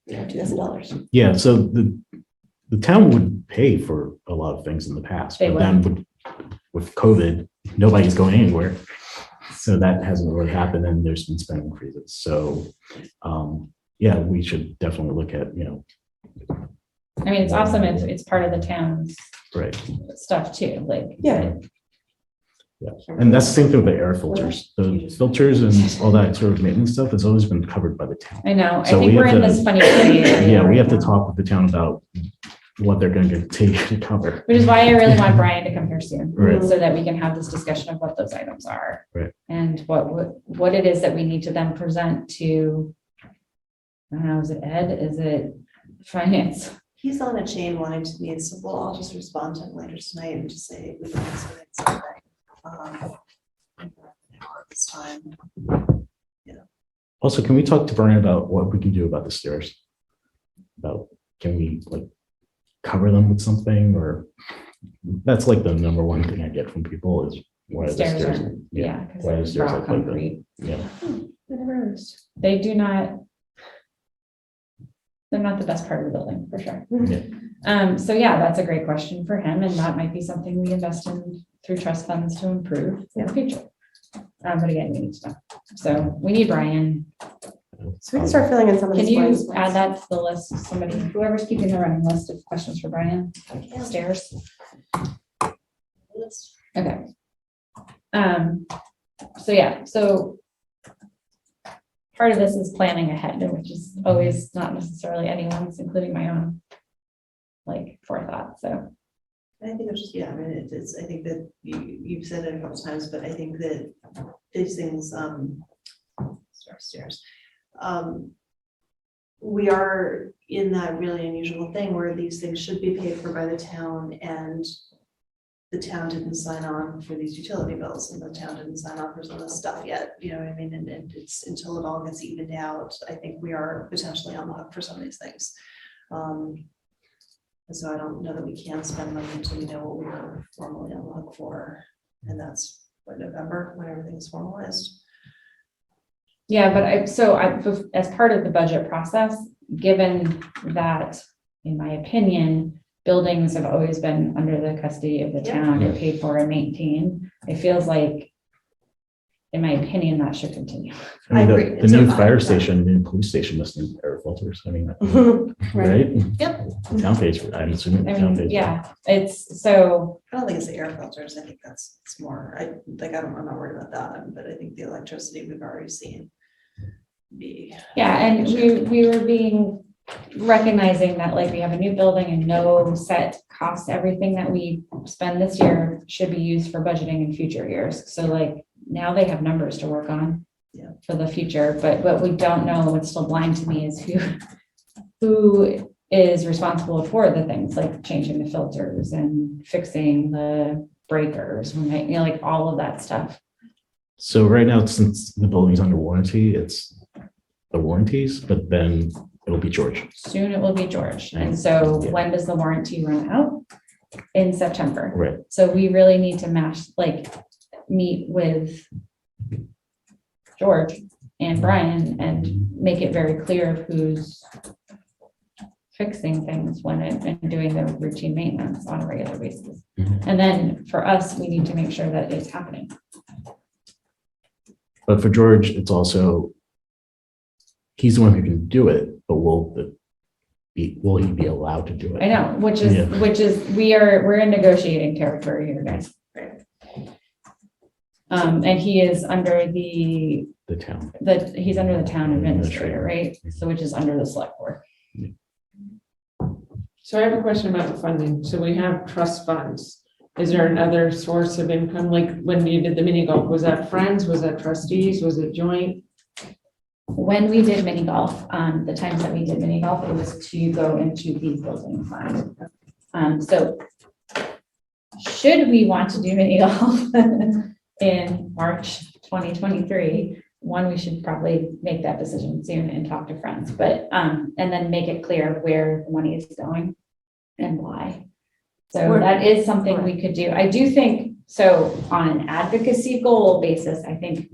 $2,000. yeah, so the town would pay for a lot of things in the past, They but then with COVID, nobody's going anywhere. So that hasn't really happened, and there's been spending freezes. So, yeah, we should definitely look at, I mean, it's awesome. It's part of the town's right. stuff too, like. Yeah. And that's the same thing with the air filters. The filters and all that sort of maintenance stuff has always been covered by the town. I know. I So think we we're have in to- this funny gray area Yeah, we right have to now. talk with the town about what they're going to take to cover. Which is why I really want Brian to come here soon. Right. So that we can have this discussion of what those items are. Right. And what it is that we need to then present to, I don't know, is it Ed? Is it finance? He's on a chain wanting to meet, so I'll just respond to him later tonight and just say, we can expedite something. This time. Also, can we talk to Brian about what we can do about the stairs? Can we like cover them with something, or that's like the number one thing I get from people is why are the Stairs stairs? are- Yeah. 'cause Why are the they're stairs raw like that? concrete. Yeah. I never noticed. They do not. They're not the best part of the building, for sure. So yeah, that's a great question for him, and that might be something we invest in through trust funds to improve in the future. But again, we need to know. So we need Brian. So we can start filling in some of Can these you blanks. add that to the list? Somebody, whoever's keeping the running list of questions for Brian, stairs. Okay. So yeah, so part of this is planning ahead, which is always not necessarily anyone's, including my own, like forethought. So I think it's just, I mean, it's, I think that you've said it a couple times, but I think that these things, stairs. We are in that really unusual thing where these things should be paid for by the town, and the town didn't sign on for these utility bills, and the town didn't sign on for some of this stuff yet, you know what I mean? And it's until it all gets evened out, I think we are potentially on the hook for some of these things. And so I don't know that we can spend money until we know what we are formally on the hook for, and that's what, November, when everything is formalized. yeah, but as part of the budget process, given that, in my opinion, buildings have always been under the custody of the Yeah. town, they're paid for and maintained, it feels like in my opinion, that should continue. I mean, I the, agree. the It's new a- fire station, new police station must need air filters. I mean, Right. right? Yep. Town pays for, I'm assuming the I town mean, pays. yeah, it's so, I don't think it's the air filters, I think it's more, I'm not worried about that, but I think the electricity we've already seen be. yeah, and we were being, recognizing that like we have a new building and no set cost, everything that we spend this year should be used for budgeting in future years. So like now they have numbers to work on. Yeah. For the future, but what we don't know, what's still blind to me is who is responsible for the things like changing the filters and fixing the breakers, when they, like all of that stuff. So right now, since the building's under warranty, it's the warranties, but then it'll be George. Soon it will be George. And so Yeah. when does the warranty run out? In September. Right. So we really need to meet with George and Brian and make it very clear of who's fixing things and doing the routine maintenance on a regular basis. Mhm. And then for us, we need to make sure that it's happening. But for George, it's also, he's the one who can do it, but will he be allowed to do it? I know, Yeah. we're in negotiating territory here, guys. And he is under The town. he's under the town administrator, right? So which is under the select board. So I have a question about the funding. So we have trust funds. Is there another source of income? Like when you did the mini golf, was that friends? Was that trustees? Was it joint? When we did mini golf, the times that we did mini golf, it was to go into the building fund. So should we want to do mini golf in March 2023, one, we should probably make that decision soon and talk to friends, but, and then make it clear where the money is going and why. So that is something we could do. I do think, so on an advocacy goal basis, I think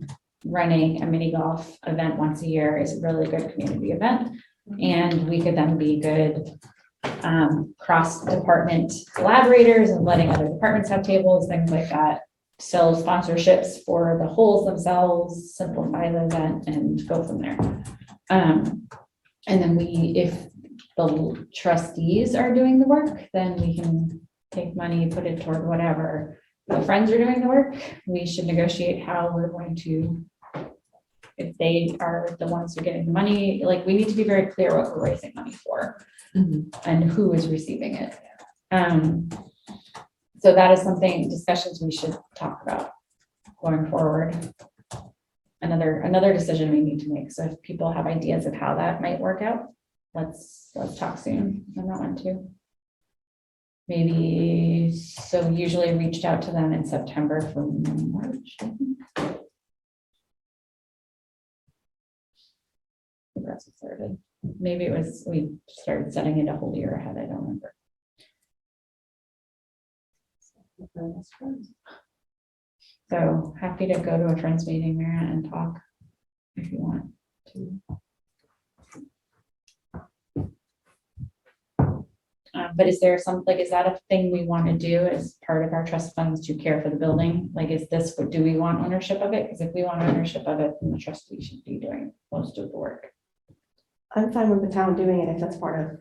running a mini golf event once a year is a really good community event. And we could then be good cross-department collaborators and letting other departments have tables, things like that. Sell sponsorships for the holes themselves, simplify the event and go from there. And then if the trustees are doing the work, then we can take money, put it toward whatever. The friends are doing the work, we should negotiate how we're going to, if they are the ones who are getting the money, like we need to be very clear what we're raising money for and who is receiving it. So that is something, discussions we should talk about going forward. Another decision we need to make. So if people have ideas of how that might work out, let's talk soon on that one too. Maybe, so usually reached out to them in September for March. I think that's what started. Maybe it was, we started setting it a whole year ahead. I don't remember. So happy to go to a friends meeting, Mara, and talk if you want to. But is there is that a thing we want to do as part of our trust funds to care for the building? Like, do we want ownership of it? Because if we want ownership of it, then the trustee should be doing most of the work. I'm fine with the town doing it if that's part of,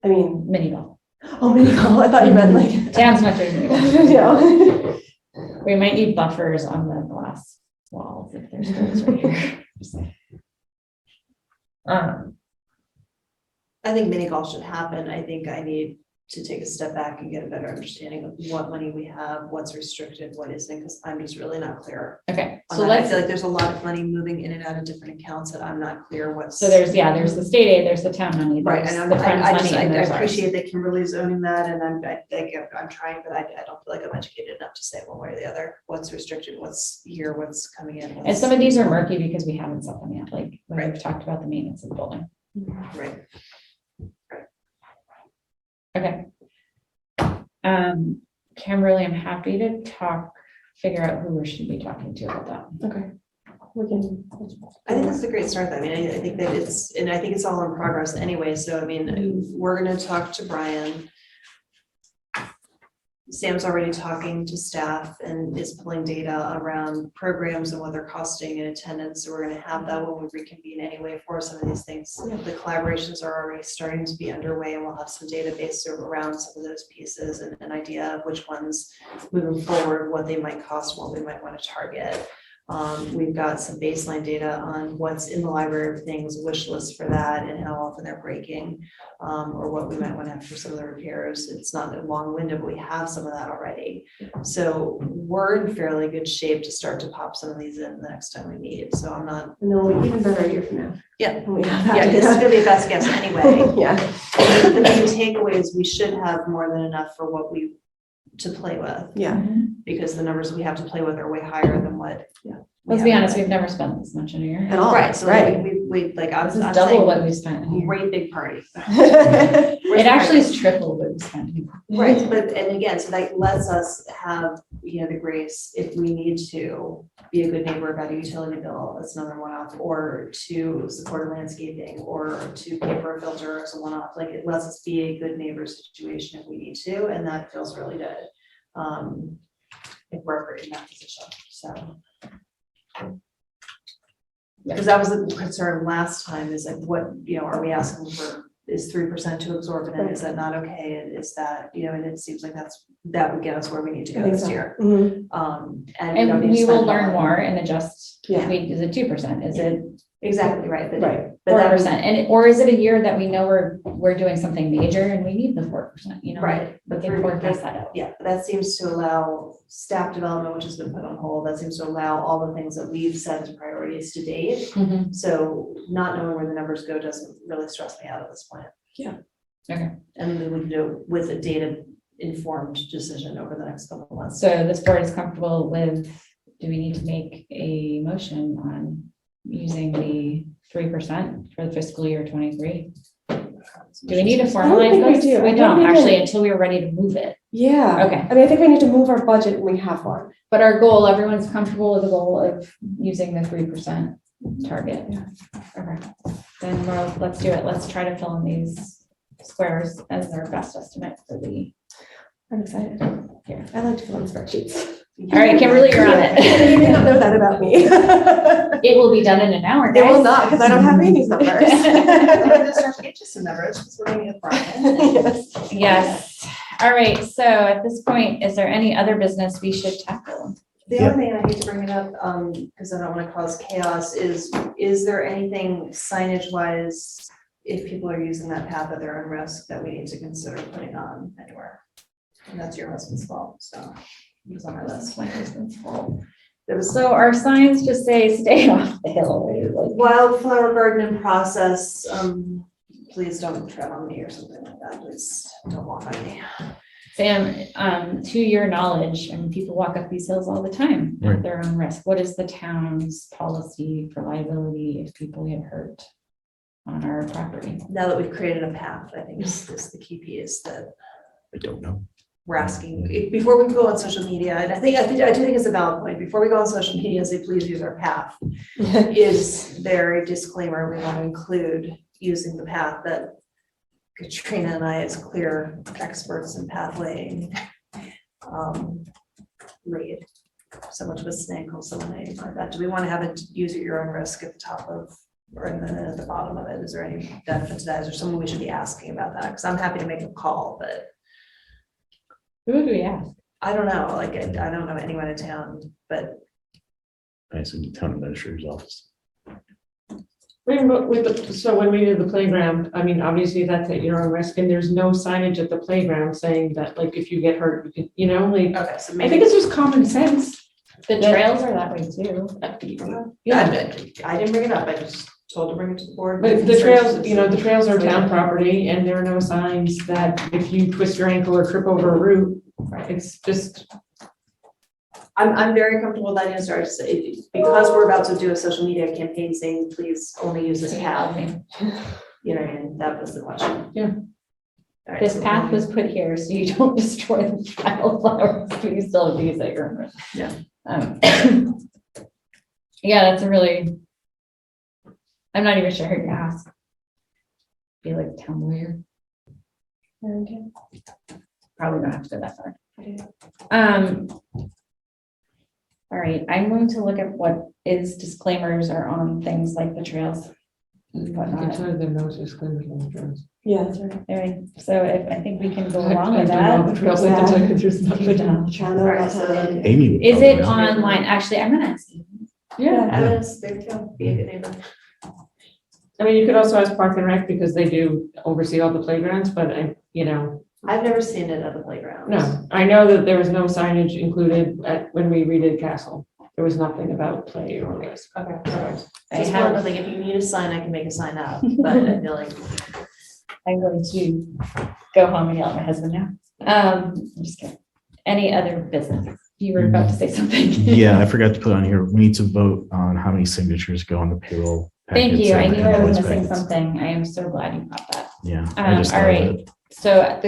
I mean, Mini golf. oh, mini golf, I thought you meant like. Town's not doing mini golf. Yeah. We might need buffers on the glass walls if there's holes right here. I think mini golf should happen. I think I need to take a step back and get a better understanding of what money we have, what's restricted, what isn't, because I'm just really not clear. Okay, on so that. I let's, feel like there's a lot of money moving in and out of different accounts that I'm not clear what's. so there's the state aid, there's the town money. Right, there's and the friends money, and I there's ours. appreciate that Kimberly's owning that, and I'm trying, but I don't feel like I'm educated enough to say one way or the other, what's restricted, what's here, what's coming in. And some of these are murky because we haven't set them yet, like when Right. we've talked about the maintenance of the building. Right. Okay. Kimberly, I'm happy to figure out who we should be talking to about that. Okay. We can. I think that's a great start. I mean, I think that I think it's all in progress anyway. So, I mean, we're gonna talk to Brian. Sam's already talking to staff and is pulling data around programs and what they're costing in attendance. So we're gonna have that when we reconvene anyway for some of these things. Yeah. The collaborations are already starting to be underway, and we'll have some database around some of those pieces and an idea of which ones moving forward, what they might cost, what we might want to target. We've got some baseline data on what's in the library of things, wish lists for that, and how often they're breaking, or what we might want to have for some of the repairs. It's not a long window, but we have some of that already. So we're in fairly good shape to start to pop some of these in the next time we meet. So I'm not, And then we'll be even better a year from now. yeah, when we have that yeah, this is data. gonna be a best guess anyway. Yeah. The main takeaway is we should have more than enough for what we, to play with, Yeah. because the numbers we have to play with are way higher than what. Yeah. Let's be honest, we've never spent this much in a year. At all. Right, so Right. we like, I This was, is I'm double saying, what we spent in a year. great big party. It actually is triple what we spent. in a year. Right, but, and again, so that lets us have, you know, the grace if we need to be a good neighbor about a utility bill, that's another one-off, or to support a landscaping, or to pay for a filter as a one-off, like it lets us be a good neighbor situation if we need to, and that feels really good. If we're in that position, so. Because that was the concern last time, is like, what, you know, are we asking for, is 3% too exorbitant, is that not okay, and is that, you know, and it seems like that would get us where we need to I go think this so. year. Mhm. And we don't And need to we will spend learn on- more and adjust. Yeah. Is it 2%? Is it Exactly, right, but. Right. But 4%? And, or is it a year that we know we're doing something major and we need the 4%, you know? Right, We but can for- forecast that out. Yeah, but that seems to allow staff development, which has been put on hold, that seems to allow all the things that we've set as priorities to date. Mhm. So not knowing where the numbers go doesn't really stress me out at this point. Yeah. Okay. And then we can do it with a data informed decision over the next couple of months. So this board is comfortable with, do we need to make a motion on using the 3% for the fiscal year 23? Do we need to I don't formalize think we this? do. I We think don't we actually can- until we're ready to move it. Yeah. Okay. I mean, I think we need to move our budget when we have one. But our goal, everyone's comfortable with the goal of using the 3% target. Yeah. Okay, then let's do it. Let's try to fill in these squares as our best estimate for the. I'm excited. Yeah. I like to fill in spreadsheets. All right, Kimberly, you're on You may not it. know that about me. It will be done in an hour, It will guys. not, because I don't have Amy's numbers. I'm gonna start to get you some numbers, because we're gonna get Brian. Yes. Yes. All right, so at this point, is there any other business we should tackle? The only thing, I hate to bring it up, because I don't want to cause chaos, is there anything signage wise, if people are using that path at their own risk, that we need to consider putting on anywhere? And that's your husband's fault, so it was on my list. My husband's fault. There was So our signs just say, stay off the hill. Like, wildflower garden in process, please don't tread on me or something like that, please don't walk on me. Sam, to your knowledge, and people walk up these hills all the time at Right. their own risk. What is the town's policy for liability if people get hurt on our property? Now that we've created a path, I think is the key piece that I don't know. we're asking, before we go on social media, and I do think it's a valid point, before we go on social media and say, please use our path, is there a disclaimer we want to include using the path that Katrina and I, as clear experts in path laying, read? So much of a snake or something like that. Do we want to have it use at your own risk at the top of, or at the bottom of it? Is there any benefit to that? Is there someone we should be asking about that? Because I'm happy to make a call, but Who would we ask? I don't know, like, I don't know anyone in town, but I assume the town administrator's office. So when we did the playground, I mean, obviously that's at your own risk, and there's no signage at the playground saying that, like, if you get hurt, you can, you know, like, okay, so I maybe. think it's just common sense. The trails are that way too. Yeah, I didn't bring it up, I just told to bring it to the board. but the trails, you know, the trails are town property, and there are no signs that if you twist your ankle or trip over a root, it's just, I'm very comfortable with that answer, I just, because we're about to do a social media campaign saying, please only use this path, you know, and that was the question. Yeah. All right, This so path then- was put here so you don't destroy the wildflowers, but you still have to use it. Yeah. Yeah, that's a really, I'm not even sure who to ask. Be like town lawyer, Okay. probably don't have to go that far. All right, I'm going to look at what is disclaimers are on things like the trails. and I can whatnot. tell you the notes is clear with the trails. Yeah, that's right. All right, so if, I think we can go I along with don't know the that. trails, I can tell you there's nothing. Channel, Alright, so then- Amy. would Is it probably know. online? Actually, I'm gonna ask you. Yeah, Evidence, there you go, be a good neighbor. I mean, you could also ask Park and Rec because they do oversee all the playgrounds, but I've never seen it at the playground. no, I know that there was no signage included when we redid Castle. There was nothing about play or race. Okay, perfect. I Just have- one thing, if you need a sign, I can make a sign up, but I feel like. I'm going to go home and yell at my husband now. I'm just kidding. Any other business? You were about to say something. Yeah, I forgot to put on here. We need to vote on how many signatures go on the payroll. Thank packets you. I and knew I was invoice missing packets. something. I am so glad you caught that. Yeah. I just All thought of right. it. So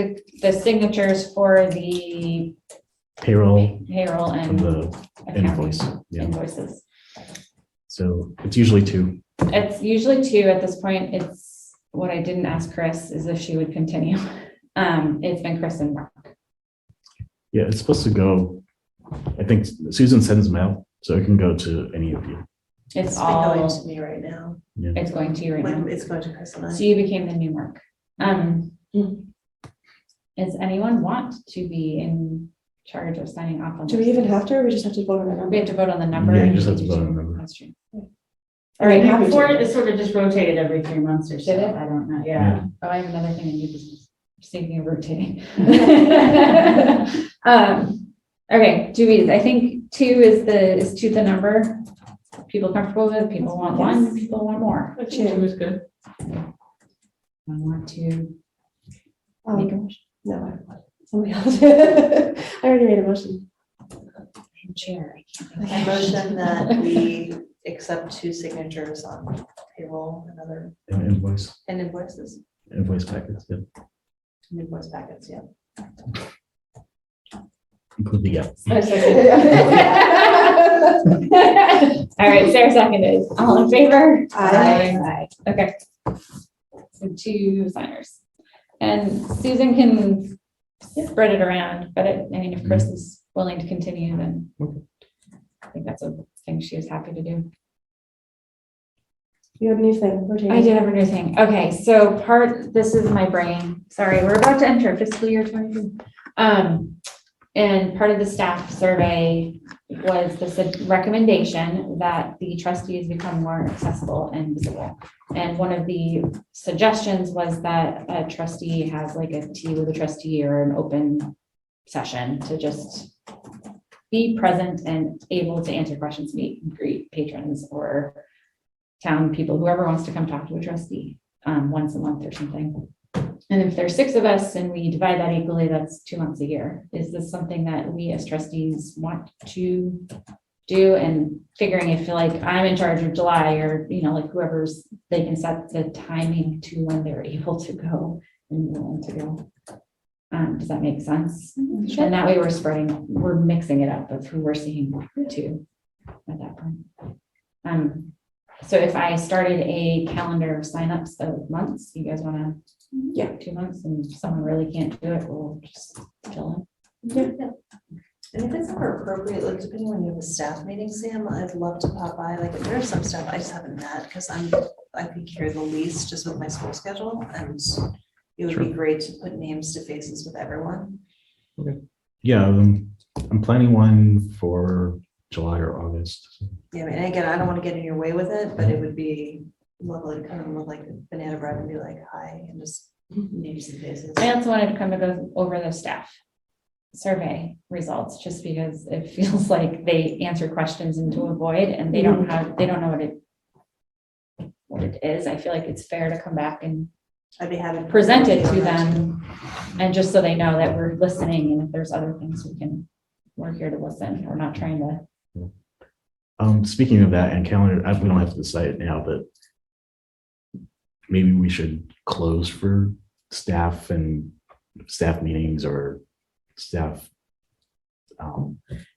the signatures for the Payroll payroll and and the accounting invoice. Yeah. invoices. So it's usually 2. It's usually 2 at this point. It's what I didn't ask Chris is if she would continue. It's been Chris and Mark. Yeah, it's supposed to go, I think Susan sends them out, so it can go to any of you. It's It's been going all, to me right now, it's going to you right like, now. it's going to Chris and I. So you became the new Mark. Does anyone want to be in charge of signing off on Do we this? even have to, or we just have to vote on it? We have to vote on the number. Yeah, you and just have to do vote on the two. number. That's true. All right, happy Before to. it sort of just rotated every 3 months or so. Did it? I don't know, Yeah. yeah. Oh, I have another thing in new business. Speaking of rotating. Okay, I think 2 is 2 the number. People comfortable with, people want 1, people want more. I think it was good. I want to Um, make a motion. No, somebody else. I already made a motion. Chair. I motion that we accept 2 signatures on payroll and other, And invoice invoices, packets, yeah. and invoice packets, yeah. Include the gap. All right, Sarah seconded. All in favor? Aye. Aye. Okay. So 2 signers. And Susan can spread it around, but I mean, if Chris is willing to continue, then Okay. I think that's a thing she is happy to do. You have a new thing. rotating. I did have a new thing. Okay, so this is my brain. Sorry, we're about to enter fiscal year 22. And part of the staff survey was the recommendation that the trustees become more accessible and visible. And one of the suggestions was that a trustee has like a tea with a trustee or an open session to just be present and able to answer questions, meet and greet patrons or town people, whoever wants to come talk to a trustee once a month or something. And if there's 6 of us and we divide that equally, that's 2 months a year. Is this something that we as trustees want to do? And figuring if like I'm in charge of July or, like whoever's, they can set the timing to when they're able to go and willing to go. Does that make sense? And that way we're mixing it up of who we're seeing too at that point. So if I started a calendar of signups of months, you guys wanna? Yeah. 2 months, and if someone really can't do it, we'll just fill And if it's ever appropriate, like depending when you have a staff meeting, Sam, I'd love to pop by, like there are some stuff I just haven't met, because I think here the least just with my school schedule, and it would be Sure. great to put names to faces with everyone. Yeah, I'm planning one for July or August. Yeah, and again, I don't want to get in your way with it, but it would be lovely to come with like banana bread and be like, hi, and just names and faces. in. I also wanted to come to go over the staff survey results, just because it feels like they answer questions into a void and they don't know what it is. I feel like it's fair to come back and I'd be happy to present it to them, and just so they know that we're listening, and if there's other things we're here to listen. We're not trying to. Speaking of that and calendar, we don't have to decide it now, but maybe we should close for staff and staff meetings or staff.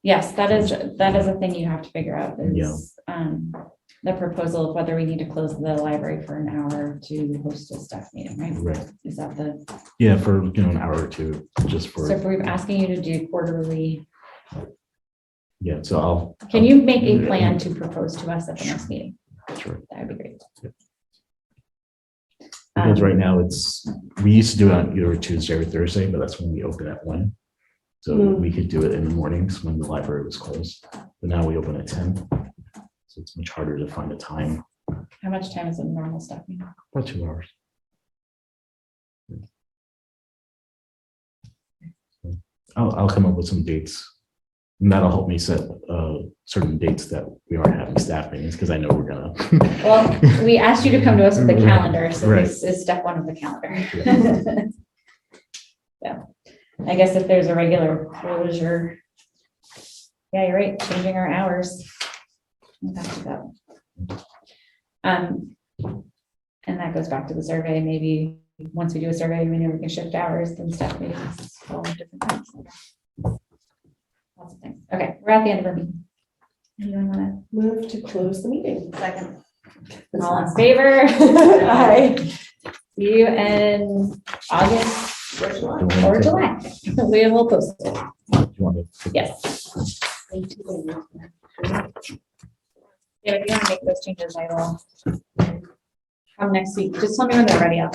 Yes, that is a thing you have to figure out is, the proposal of whether we need to close the library for an hour to host a staff meeting, right? Right. Is that the, Yeah, for, an hour or two, just for, so if we're asking you to do quarterly, yeah, so I'll. can you make a plan to propose to us at the next meeting? Sure. That would be great. Because right now we used to do it on either Tuesday or Thursday, but that's when we open at 1. So we could do it in the mornings when the library was closed, but now we open at 10. So it's much harder to find a time, How much time is a normal staff meeting? about 2 hours. I'll come up with some dates, and that'll help me set certain dates that we aren't having staff meetings, because I know we're gonna. Well, we asked you to come to us with the calendar, so Right. this is step 1 of the calendar. Yeah, I guess if there's a regular closure. Yeah, you're right, changing our hours. We'll have to go. And that goes back to the survey, maybe once we do a survey, we know we can shift hours, then staff meetings, all different things. Lots of things. Okay, we're at the end of our meeting. Anyone wanna, Move to close the meeting. Second. all in favor? Aye. See you in August or July. We will post it. You want to- Yes. Yeah, if you want to make those changes, I will. Come next week. Just tell me when they're ready. I'll